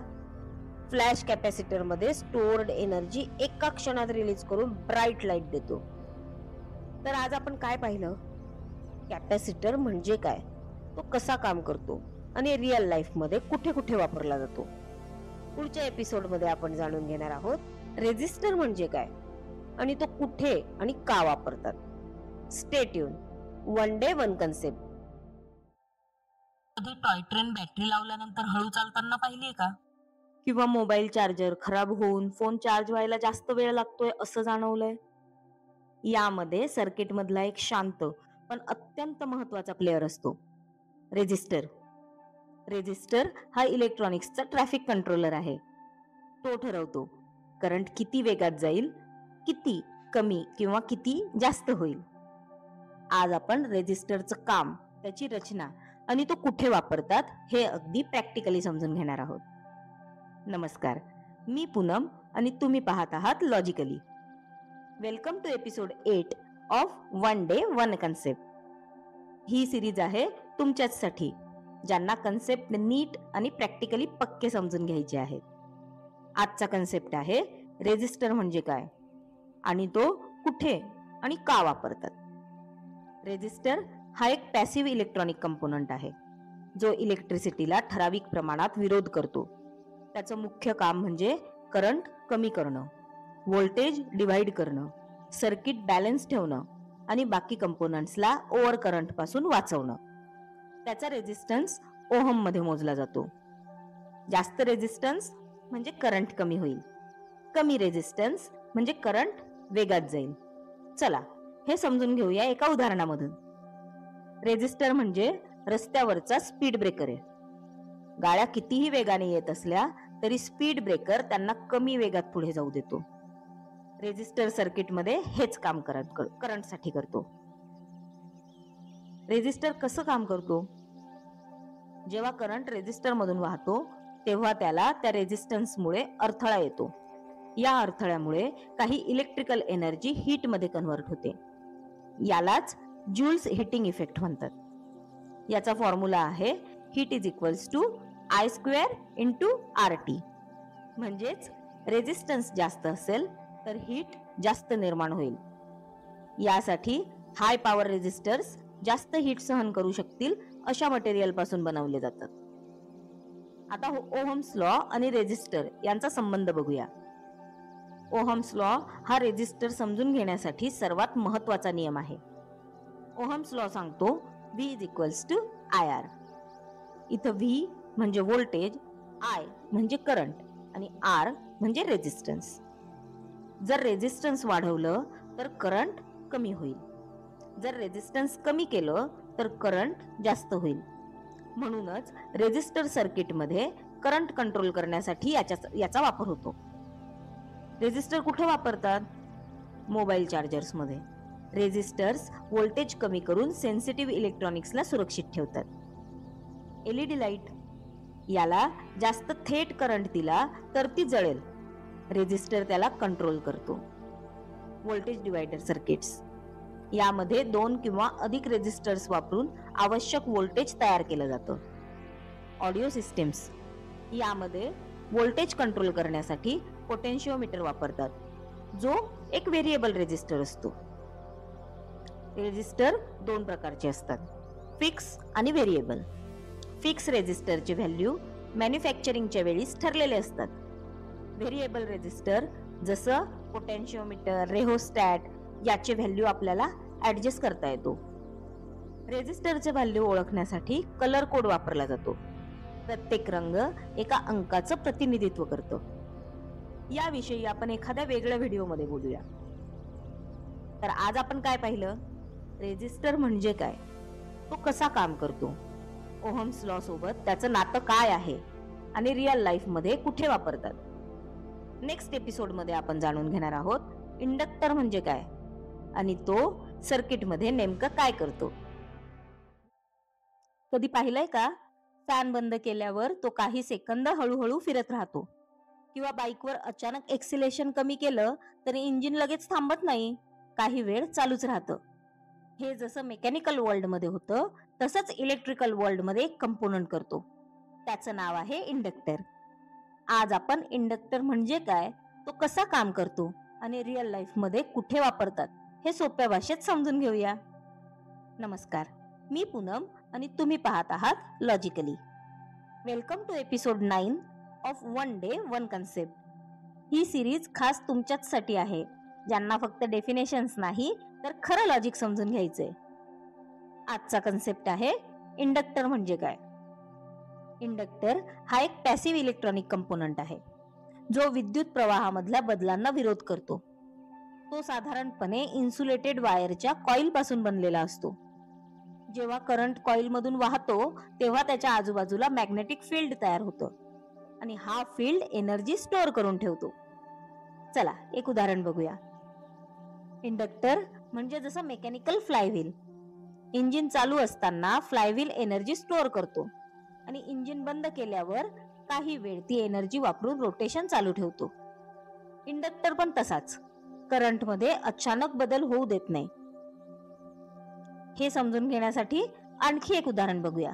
फ्लॅश कॅपॅसिटर मध्ये स्टोर्ड एनर्जी एका क्षणात रिलीज करून ब्राईट लाईट देतो. तर आज आपण काय पाहिलं? कॅपॅसिटर म्हणजे काय, तो कसा काम करतो आणि रिअल लाईफ मध्ये कुठे कुठे वापरला जातो. पुढच्या एपिसोड मध्ये आपण जाणून घेणार आहोत रेझिस्टर म्हणजे काय आणि तो कुठे आणि का वापरतात. Stay tune. One day one concept. कधी टॉय ट्रेन बॅटरी लावल्यानंतर हळू चालताना पाहिलीये का? किंवा मोबाईल चार्जर खराब होऊन फोन चार्ज व्हायला जास्त वेळ लागतोय असं जाणवलंय? यामध्ये सर्किट मधला एक शांत पण अत्यंत महत्वाचा प्लेअर असतो, रेझिस्टर. रेझिस्टर हा इलेक्ट्रॉनिक्सचा ट्रॅफिक कंट्रोलर आहे. तो ठरवतो करंट किती वेगात जाईल, किती कमी किंवा किती जास्त होईल. आज आपण रेझिस्टरचं काम, त्याची रचना आणि तो कुठे वापरतात हे अगदी प्रॅक्टिकली समजून घेणार आहोत. नमस्कार, मी पूनम आणि तुम्ही पाहत आहात Logically. Welcome to episode 8 of one day one concept. ही सिरीज आहे तुमच्याचसाठी ज्यांना कन्सेप्ट नीट आणि प्रॅक्टिकली पक्के समजून घ्यायचे आहेत. आजचा कन्सेप्ट आहे रेझिस्टर म्हणजे काय आणि तो कुठे आणि का वापरतात. रेझिस्टर हा एक पॅसिव्ह इलेक्ट्रॉनिक कंपोनंट आहे जो इलेक्ट्रिसिटीला ठराविक प्रमाणात विरोध करतो. त्याचं मुख्य काम म्हणजे करंट कमी करणं, व्होल्टेज डिव्हाइड करणं, सर्किट बॅलन्स ठेवणं आणि बाकी कंपोनंट्सला ओव्हर करंट पासून वाचवणं. त्याचा रेझिस्टन्स ओहम मध्ये मोजला जातो. जास्त रेझिस्टन्स म्हणजे करंट कमी होईल, कमी रेझिस्टन्स म्हणजे करंट वेगात जाईल. चला हे समजून घेऊया एका उदाहरणामधून. रेझिस्टर म्हणजे रस्त्यावरचा स्पीड ब्रेकर आहे. गाड्या कितीही वेगाने येत असल्या तरी स्पीड ब्रेकर त्यांना कमी वेगात पुढे जाऊ देतो. रेझिस्टर सर्किट मध्ये हेच काम करंट साठी करतो. रेझिस्टर कसं काम करतो? जेव्हा करंट रेझिस्टर मधून वाहतो तेव्हा त्याला त्या रेझिस्टन्समुळे अडथळा येतो. या अडथळ्यामुळे काही इलेक्ट्रिकल एनर्जी हीट मध्ये कन्व्हर्ट होते. यालाच ज्यूल्स हिटिंग इफेक्ट म्हणतात. याचा फॉर्म्युला आहे heat is equals to I² into RT. म्हणजेच रेझिस्टन्स जास्त असेल तर हीट जास्त निर्माण होईल. यासाठी हाय पॉवर रेझिस्टर्स जास्त हीट सहन करू शकतील अशा मटेरियल पासून बनवले जातात. आता ओहम्स लॉ आणि रेझिस्टर यांचा संबंध बघूया. ओहम्स लॉ हा रेझिस्टर समजून घेण्यासाठी सर्वात महत्वाचा नियम आहे. ओहम्स लॉ सांगतो V is equals to IR. इथं V म्हणजे व्होल्टेज, I म्हणजे करंट आणि R म्हणजे रेझिस्टन्स. जर रेझिस्टन्स वाढवलं तर करंट कमी होईल, जर रेझिस्टन्स कमी केलं तर करंट जास्त होईल. म्हणूनच रेझिस्टर सर्किट मध्ये करंट कंट्रोल करण्यासाठी याचा वापर होतो. रेझिस्टर कुठे वापरतात? मोबाईल चार्जर्स मध्ये. रेझिस्टर्स व्होल्टेज कमी करून सेन्सिटिव्ह इलेक्ट्रॉनिक्सला सुरक्षित ठेवतात. LED लाईट, याला जास्त थेट करंट दिला तर ती जळेल. रेझिस्टर त्याला कंट्रोल करतो. व्होल्टेज डिवायडर सर्किट्स, यामध्ये 2 किंवा अधिक रेझिस्टर्स वापरून आवश्यक व्होल्टेज तयार केलं जातं. ऑडिओ सिस्टीम्स, यामध्ये व्होल्टेज कंट्रोल करण्यासाठी पोटेन्शिओमीटर वापरतात जो एक व्हेरिएबल रेझिस्टर असतो. रेझिस्टर 2 प्रकारचे असतात, फिक्स आणि व्हेरिएबल. फिक्स रेझिस्टरचे व्हॅल्यू मॅन्युफॅक्चरिंगच्या वेळीच ठरलेले असतात. व्हेरिएबल रेझिस्टर जसं पोटेन्शिओमीटर, रेहोस्टॅट याचे व्हॅल्यू आपल्याला ऍडजस्ट करता येतो. रेझिस्टरचे व्हॅल्यू ओळखण्यासाठी कलर कोड वापरला जातो. प्रत्येक रंग एका अंकाचं प्रतिनिधित्व करतो. याविषयी आपण एखाद्या वेगळ्या व्हिडिओमध्ये बोलूया. तर आज आपण काय पाहिलं? रेझिस्टर म्हणजे काय, तो कसा काम करतो, ओहम्स लॉ सोबत त्याचं नातं काय आहे आणि रिअल लाईफ मध्ये कुठे वापरतात. नेक्स्ट एपिसोड मध्ये आपण जाणून घेणार आहोत इंडक्टर म्हणजे काय आणि तो सर्किटमध्ये नेमकं काय करतो. कधी पाहिलंय का, फॅन बंद केल्यावर तो काही सेकंद हळूहळू फिरत राहतो, किंवा बाईकवर अचानक एक्सिलेशन कमी केलं तरी इंजिन लगेच थांबत नाही, काही वेळ चालूच राहतं. हे जसं मेकॅनिकल वर्ल्ड मध्ये होतं तसंच इलेक्ट्रिकल वर्ल्ड मध्ये एक कंपोनंट करतो. त्याचं नाव आहे इंडक्टर. आज आपण इंडक्टर म्हणजे काय, तो कसा काम करतो आणि रिअल लाईफ मध्ये कुठे वापरतात हे सोप्या भाषेत समजून घेऊया. नमस्कार, मी पूनम आणि तुम्ही पाहत आहात Logically. Welcome to episode 9 of one day one concept. ही सिरीज खास तुमच्याचसाठी आहे, ज्यांना फक्त डेफिनेशन्स नाही तर खरं लॉजिक समजून घ्यायचंय. आजचा कन्सेप्ट आहे इंडक्टर म्हणजे काय. इंडक्टर हा एक पॅसिव्ह इलेक्ट्रॉनिक कंपोनंट आहे, जो विद्युत प्रवाहामधल्या बदलांना विरोध करतो. तो साधारणपणे इन्सुलेटेड वायरच्या कॉईल पासून बनलेला असतो. जेव्हा करंट कॉईल मधून वाहतो तेव्हा त्याच्या आजूबाजूला मॅग्नेटिक फील्ड तयार होतं आणि हा फील्ड एनर्जी स्टोअर करून ठेवतो. चला एक उदाहरण बघूया. इंडक्टर म्हणजे जसं मेकॅनिकल फ्लायव्हील. इंजिन चालू असताना फ्लायव्हील एनर्जी स्टोअर करतो आणि इंजिन बंद केल्यावर काही वेळ ती एनर्जी वापरून रोटेशन चालू ठेवतो. इंडक्टर पण तसाच, करंट मध्ये अचानक बदल होऊ देत नाही. हे समजून घेण्यासाठी आणखी एक उदाहरण बघूया.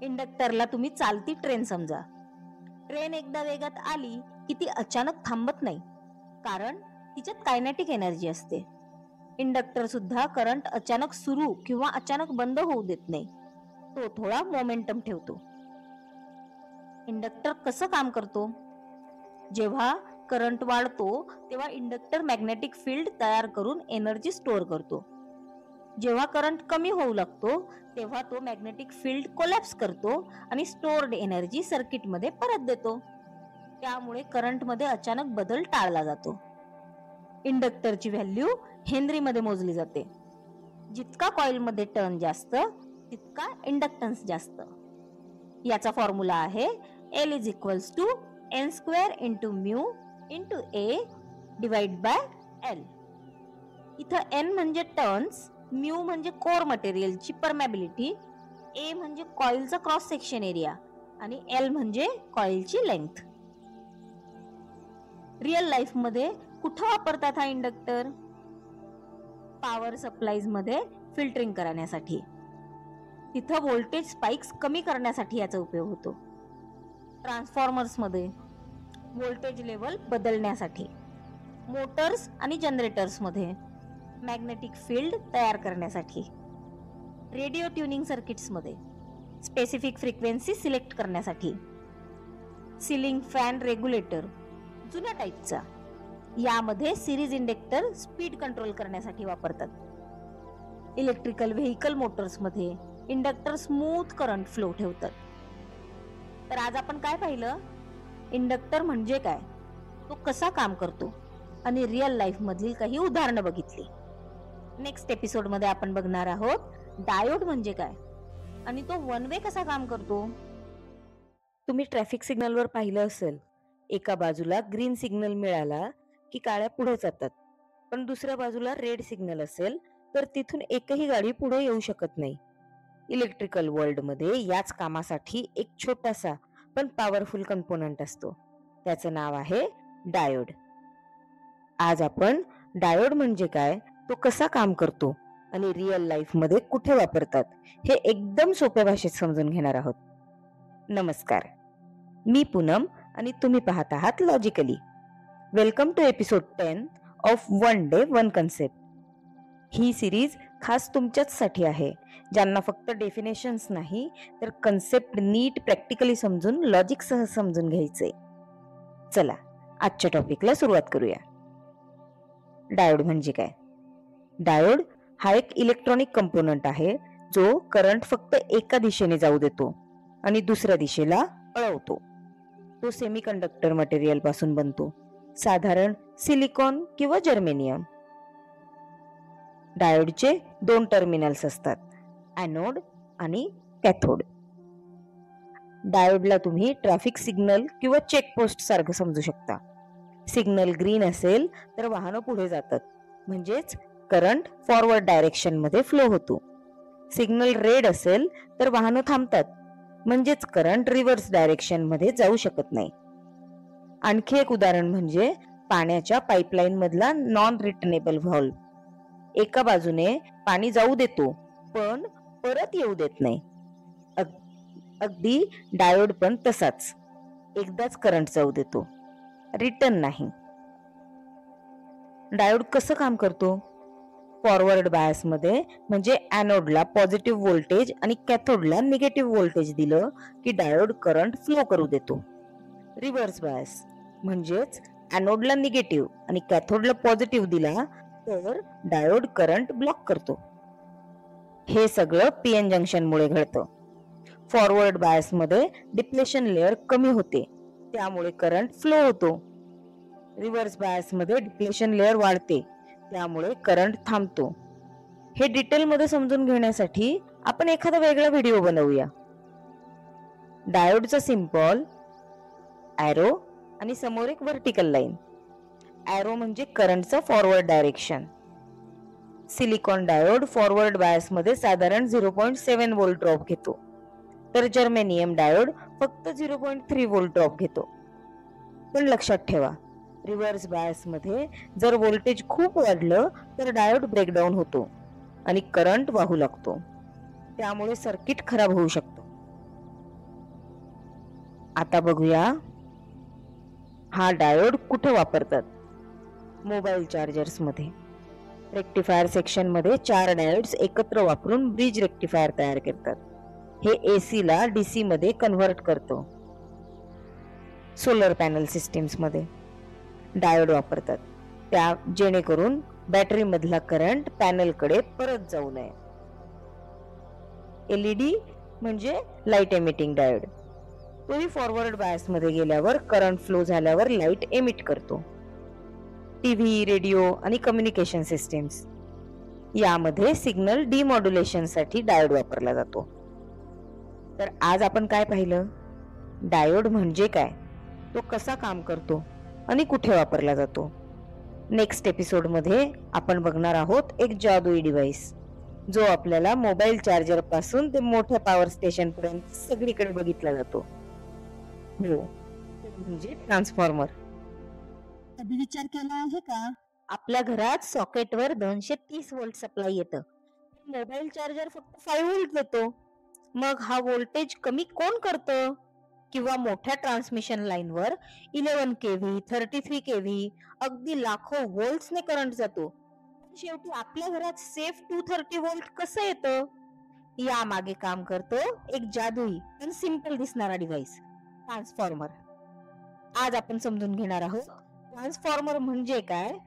इंडक्टरला तुम्ही चालती ट्रेन समजा. ट्रेन एकदा वेगात आली की ती अचानक थांबत नाही, कारण तिच्यात कायनेटिक एनर्जी असते. इंडक्टर सुद्धा करंट अचानक सुरू किंवा अचानक बंद होऊ देत नाही, तो थोडा मोमेंटम ठेवतो. इंडक्टर कसं काम करतो? जेव्हा करंट वाढतो तेव्हा इंडक्टर मॅग्नेटिक फील्ड तयार करून एनर्जी स्टोअर करतो. जेव्हा करंट कमी होऊ लागतो तेव्हा तो मॅग्नेटिक फील्ड कोलॅप्स करतो आणि स्टोअर्ड एनर्जी सर्किट मध्ये परत देतो. त्यामुळे करंट मध्ये अचानक बदल टाळला जातो. इंडक्टरची व्हॅल्यू हेनरी मध्ये मोजली जाते. जितका कॉईल मध्ये टर्न जास्त तितका इंडक्टन्स जास्त. याचा फॉर्म्युला आहे L is equals to n square into mu into A divided by L. इथं n म्हणजे टर्न्स, म्यू म्हणजे कोर मटेरियलची परमॅबिलिटी, A म्हणजे कॉइलचा क्रॉस सेक्शन एरिया आणि L म्हणजे कॉइलची लेंथ. रिअल लाईफ मध्ये कुठं वापरतात हा इंडक्टर? पॉवर सप्लाईज मध्ये फिल्टरिंग करण्यासाठी. तिथं व्होल्टेज स्पाइक्स कमी करण्यासाठी याचा उपयोग होतो. ट्रान्सफॉर्मर्स मध्ये व्होल्टेज लेवल बदलण्यासाठी. मोटर्स आणि जनरेटर्स मध्ये मॅग्नेटिक फील्ड तयार करण्यासाठी. रेडिओ ट्युनिंग सर्किट्स मध्ये स्पेसिफिक फ्रिक्वेन्सी सिलेक्ट करण्यासाठी. सिलिंग फॅन रेग्युलेटर जुन्या टाईपचा, यामध्ये सिरीज इंडक्टर स्पीड कंट्रोल करण्यासाठी वापरतात. इलेक्ट्रिकल व्हेकल मोटर्स मध्ये इंडक्टर स्मूथ करंट फ्लो ठेवतात. तर आज आपण काय पाहिलं? इंडक्टर म्हणजे काय, तो कसा काम करतो आणि रिअल लाईफ मधील काही उदाहरणं बघितली. नेक्स्ट एपिसोड मध्ये आपण बघणार आहोत डायोड म्हणजे काय आणि तो वन वे कसा काम करतो. तुम्ही ट्रॅफिक सिग्नल वर पाहिलं असेल, एका बाजूला ग्रीन सिग्नल मिळाला की गाड्या पुढे जातात, पण दुसऱ्या बाजूला रेड सिग्नल असेल तर तिथून एकही गाडी पुढे येऊ शकत नाही. इलेक्ट्रिकल वर्ल्ड मध्ये याच कामासाठी एक छोटासा पण पॉवरफुल कंपोनंट असतो, त्याचं नाव आहे डायोड. आज आपण डायोड म्हणजे काय, तो कसा काम करतो आणि रिअल लाईफ मध्ये कुठे वापरतात हे एकदम सोप्या भाषेत समजून घेणार आहोत. नमस्कार, मी पूनम आणि तुम्ही पाहत आहात Logically. Welcome to episode 10 of one day one concept. ही सिरीज खास तुमच्याचसाठी आहे, ज्यांना फक्त डेफिनेशन्स नाही तर कन्सेप्ट नीट प्रॅक्टिकली समजून लॉजिक सह समजून घ्यायचे. चला आजच्या टॉपिकला सुरुवात करूया. डायोड म्हणजे काय? डायोड हा एक इलेक्ट्रॉनिक कंपोनंट आहे जो करंट फक्त एका दिशेने जाऊ देतो आणि दुसऱ्या दिशेला पळवतो. तो सेमीकंडक्टर मटेरियल पासून बनतो, साधारण सिलिकॉन किंवा जर्मेनियम. डायोडचे 2 टर्मिनल्स असतात, ॲनोड आणि कॅथोड. डायोडला तुम्ही ट्रॅफिक सिग्नल किंवा चेकपोस्ट सारखं समजू शकता. सिग्नल ग्रीन असेल तर वाहनं पुढे जातात, म्हणजेच करंट फॉरवर्ड डायरेक्शन मध्ये फ्लो होतो. सिग्नल रेड असेल तर वाहनं थांबतात, म्हणजेच करंट रिव्हर्स डायरेक्शन मध्ये जाऊ शकत नाही. आणखी एक उदाहरण म्हणजे पाण्याच्या पाईपलाईन मधला नॉन रिटर्नेबल व्हॉल्व. एका बाजूने पाणी जाऊ देतो पण परत येऊ देत नाही. अगदी डायोड पण तसाच, एकदाच करंट जाऊ देतो, रिटर्न नाही. डायोड कसं काम करतो? फॉरवर्ड बायस मध्ये म्हणजे ॲनोडला पॉझिटिव्ह व्होल्टेज आणि कॅथोडला निगेटिव्ह व्होल्टेज दिलं की डायोड करंट फ्लो करू देतो. रिव्हर्स बायस म्हणजेच ॲनोडला निगेटिव्ह आणि कॅथोडला पॉझिटिव्ह दिला तर डायोड करंट ब्लॉक करतो. हे सगळं पीएन जंक्शन मुळे घडतं. फॉरवर्ड बायस मध्ये डिप्लेशन लेअर कमी होते, त्यामुळे करंट फ्लो होतो. रिव्हर्स बायस मध्ये डिप्लेशन लेअर वाढते, त्यामुळे करंट थांबतो. हे डिटेल मध्ये समजून घेण्यासाठी आपण एखादा वेगळा व्हिडिओ बनवूया. डायोडचा सिम्बॉल ॲरो आणि समोर एक व्हर्टिकल लाईन. ॲरो म्हणजे करंटचा forward direction. Silicon diode forward bias मध्ये साधारण 0.7 व्होल्ट ड्रॉप घेतो, तर जर्मेनियम डायोड फक्त 0.3 व्होल्ट ड्रॉप घेतो. पण लक्षात ठेवा, रिव्हर्स बायस मध्ये जर व्होल्टेज खूप वाढलं तर डायोड ब्रेकडाऊन होतो आणि करंट वाहू लागतो, त्यामुळे सर्किट खराब होऊ शकतो. आता बघूया हा डायोड कुठे वापरतात. मोबाईल चार्जर्स मध्ये रेक्टिफायर सेक्शन मध्ये 4 डायोड्स एकत्र वापरून ब्रिज रेक्टिफायर तयार करतात. हे एसी ला डीसी मध्ये कन्व्हर्ट करतो. सोलर पॅनल सिस्टीम्स मध्ये डायोड वापरतात, त्या जेणेकरून बॅटरी मधला करंट पॅनल कडे परत जाऊ नये. एलईडी म्हणजे लाईट एमिटिंग डायोड. तोही फॉरवर्ड बायस मध्ये गेल्यावर करंट फ्लो झाल्यावर लाईट एमिट करतो. टीव्ही, रेडिओ आणि कम्युनिकेशन सिस्टीम्स यामध्ये सिग्नल डिमॉड्युलेशन साठी डायोड वापरला जातो. तर आज आपण काय पाहिलं? डायोड म्हणजे काय, तो कसा काम करतो आणि कुठे वापरला जातो. नेक्स्ट एपिसोड मध्ये आपण बघणार आहोत एक जादुई डिव्हाइस जो आपल्याला मोबाईल चार्जर पासून ते मोठ्या पॉवर स्टेशन पर्यंत सगळीकडे बघितला जातो. हो, म्हणजे ट्रान्सफॉर्मर. कधी विचार केला आहे का आपल्या घरात सॉकेटवर 230 व्होल्ट सप्लाय येतं, मोबाईल चार्जर फक्त 5 व्होल्ट देतो. मग हा व्होल्टेज कमी कोण करतं? किंवा मोठ्या ट्रान्समिशन लाईनवर 11 केव्ही, 33 केव्ही, अगदी लाखो व्होल्ट्सने करंट जातो. शेवटी आपल्या घरात सेफ 230 व्होल्ट कसं येतं? या मागे काम करतो एक जादुई पण सिंपल दिसणारा डिव्हाइस, ट्रान्सफॉर्मर. आज आपण समजून घेणार आहोत ट्रान्सफॉर्मर म्हणजे काय,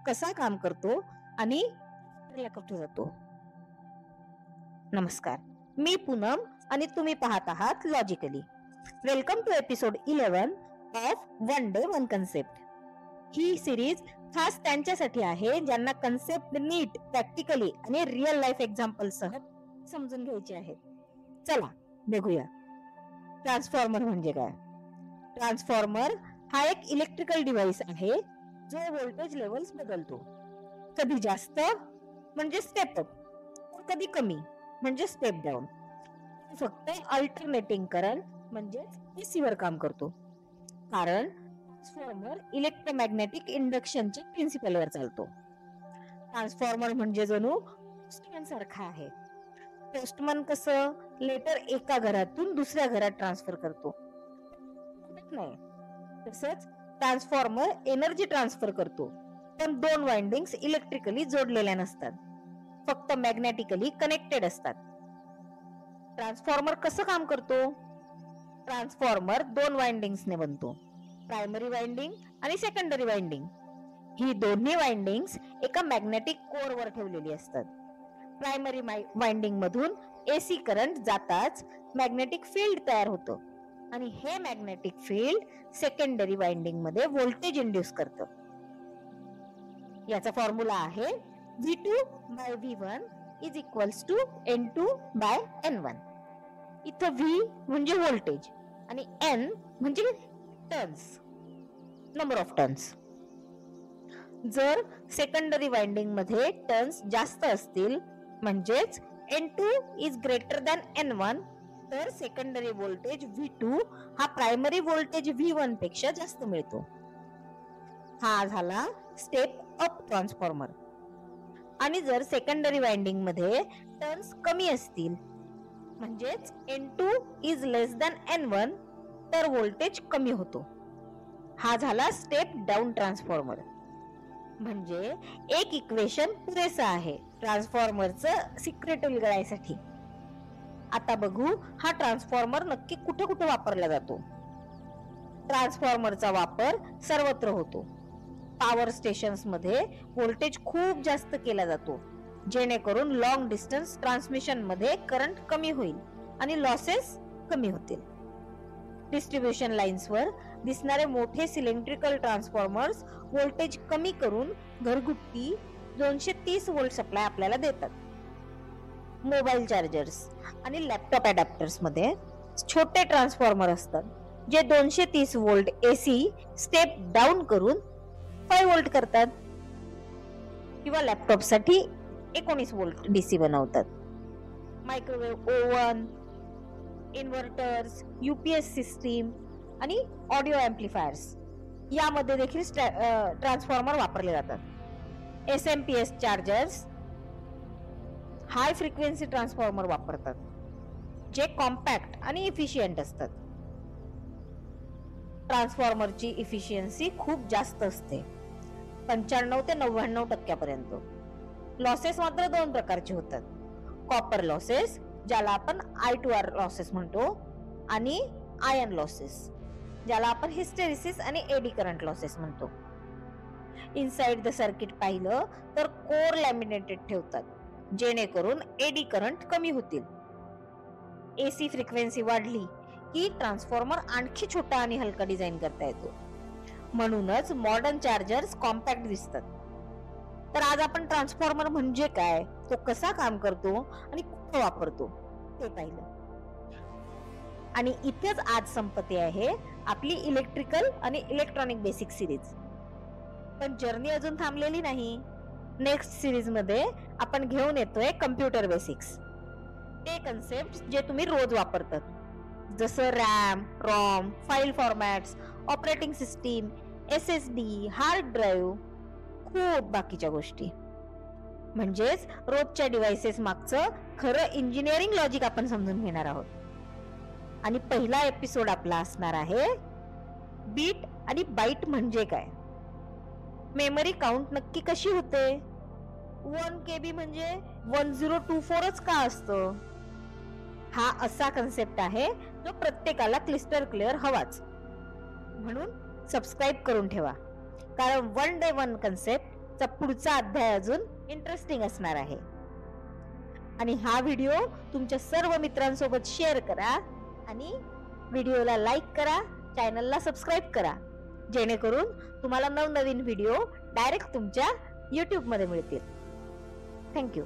कसा काम करतो आणि कुठे जातो. नमस्कार, मी पूनम आणि तुम्ही पाहत आहात Logically. Welcome to episode 11 of one day one concept. ही सिरीज खास त्यांच्यासाठी आहे ज्यांना कन्सेप्ट नीट, प्रॅक्टिकली आणि रिअल लाईफ एक्झाम्पल सह समजून घ्यायचे आहेत. चला बघूया ट्रान्सफॉर्मर म्हणजे काय. ट्रान्सफॉर्मर हा एक इलेक्ट्रिकल डिव्हाइस आहे जो व्होल्टेज लेवल्स बदलतो. कधी जास्त म्हणजे स्टेप अप, कधी कमी म्हणजे स्टेप डाऊन. फक्त अल्टरनेटिंग करंट म्हणजे एसी वर काम करतो, कारण ट्रान्सफॉर्मर इलेक्ट्रोमॅग्नेटिक इंडक्शनच्या प्रिन्सिपलवर चालतो. ट्रान्सफॉर्मर म्हणजे जणू पोस्टमॅन सारखा आहे. पोस्टमॅन कसं लेटर एका घरातून दुसऱ्या घरात ट्रान्सफर करतो नाही, तसंच ट्रान्सफॉर्मर एनर्जी ट्रान्सफर करतो, पण 2 वाइंडिंग्स इलेक्ट्रिकली जोडलेल्या नसतात, फक्त मॅग्नेटिकली कनेक्टेड असतात. ट्रान्सफॉर्मर कसं काम करतो? ट्रान्सफॉर्मर 2 वाइंडिंग्सने बनतो, प्रायमरी वाइंडिंग आणि सेकंडरी वाइंडिंग. ही दोन्ही वाइंडिंग्स एका मॅग्नेटिक कोअर वर ठेवलेली असतात. प्रायमरी वाइंडिंग मधून एसी करंट जाताच मॅग्नेटिक फील्ड तयार होतं आणि हे मॅग्नेटिक फील्ड सेकंडरी वाइंडिंग मध्ये व्होल्टेज इंड्यूस करतं. याचा फॉर्म्युला आहे V2 by V1 is equals to N2 by N1. इथं V म्हणजे व्होल्टेज आणि N म्हणजे टर्न्स, नंबर ऑफ टर्न्स. जर सेकंडरी वाइंडिंग मध्ये टर्न्स जास्त असतील म्हणजेच N2 is greater than N1 तर सेकंडरी व्होल्टेज V2 हा प्रायमरी व्होल्टेज V1 पेक्षा जास्त मिळतो. हा झाला स्टेप अप ट्रान्सफॉर्मर. आणि जर सेकंडरी वाइंडिंग मध्ये टर्न्स कमी असतील म्हणजेच N2 is less than N1 तर व्होल्टेज कमी होतो. हा झाला स्टेप डाऊन ट्रान्सफॉर्मर. म्हणजे एक इक्वेशन पुरेसा आहे ट्रान्सफॉर्मरचं सिक्रेट उलगडायसाठी. आता बघू हा ट्रान्सफॉर्मर नक्की कुठे कुठे वापरला जातो. ट्रान्सफॉर्मरचा वापर सर्वत्र होतो. पॉवर स्टेशन्स मध्ये व्होल्टेज खूप जास्त केला जातो जेणेकरून लॉंग डिस्टन्स ट्रान्समिशन मध्ये करंट कमी होईल आणि लॉसेस कमी होतील. डिस्ट्रीब्युशन लाईन्सवर दिसणारे मोठे सिलेंड्रिकल ट्रान्सफॉर्मर्स व्होल्टेज कमी करून घरगुती 230 व्होल्ट सप्लाय आपल्याला देतात. मोबाईल चार्जर्स आणि लॅपटॉप अडॅप्टर्स मध्ये छोटे ट्रान्सफॉर्मर असतात जे 230 व्होल्ट AC स्टेप डाऊन करून 5 व्होल्ट करतात किंवा लॅपटॉप साठी 19 व्होल्ट DC बनवतात. Microwave oven, inverters, UPS system आणि ऑडिओ ऍम्प्लिफायर्स यामध्ये देखील ट्रान्सफॉर्मर वापरले जातात. SMPS chargers high frequency transformer वापरतात जे कॉम्पॅक्ट आणि इफिशियंट असतात. ट्रान्सफॉर्मरची इफिशियन्सी खूप जास्त असते 95 ते 99% लॉसेस मात्र 2 प्रकारचे होतात. कॉपर लॉसेस ज्याला आपण I2R लॉसेस म्हणतो आणि आयर्न लॉसेस ज्याला आपण हिस्टेरिसिस आणि एडी करंट लॉसेस म्हणतो. इनसाइड द सर्किट पाहिलं तर कोर लॅमिनेटेड ठेवतात जेणेकरून एडी करंट कमी होतील. AC फ्रिक्वेन्सी वाढली की ट्रान्सफॉर्मर आणखी छोटा आणि हलका डिझाईन करता येतो. म्हणूनच मॉडर्न चार्जर्स कॉम्पॅक्ट दिसतात. तर आज आपण ट्रान्सफॉर्मर म्हणजे काय, तो कसा काम करतो आणि कुठे वापरतो ते पाहिलं. आणि इथेच आज संपते आहे आपली इलेक्ट्रिकल आणि इलेक्ट्रॉनिक बेसिक सिरीज. पण जर्नी अजून थांबलेली नाही. नेक्स्ट सिरीज मध्ये आपण घेऊन येतोय कम्प्युटर बेसिक्स. ते कन्सेप्ट जे तुम्ही रोज वापरतात जसं RAM, ROM, file formats, operating system, SSD, hard drive, खूप बाकीच्या गोष्टी. म्हणजेच रोजच्या डिव्हाइसेस मागचं खरं इंजिनिअरिंग लॉजिक आपण समजून घेणार आहोत. आणि पहिला एपिसोड आपला असणार आहे बीट आणि बाईट म्हणजे काय, मेमरी काउंट नक्की कशी होते, 1 KB म्हणजे 1024च का असतं. हा असा कन्सेप्ट आहे जो प्रत्येकाला क्लिस्टर हवाच. म्हणून सबस्क्राईब करून ठेवा कारण 1 Day 1 कन्सेप्टचा पुढचा अध्याय अजून इंटरेस्टिंग असणार आहे. आणि हा व्हिडिओ तुमच्या सर्व मित्रांसोबत शेअर करा आणि व्हिडिओला लाईक करा, चॅनलला सबस्क्राईब करा जेणेकरून तुम्हाला नवनवीन व्हिडिओ डायरेक्ट तुमच्या YouTube मध्ये मिळतील. थँक्यू.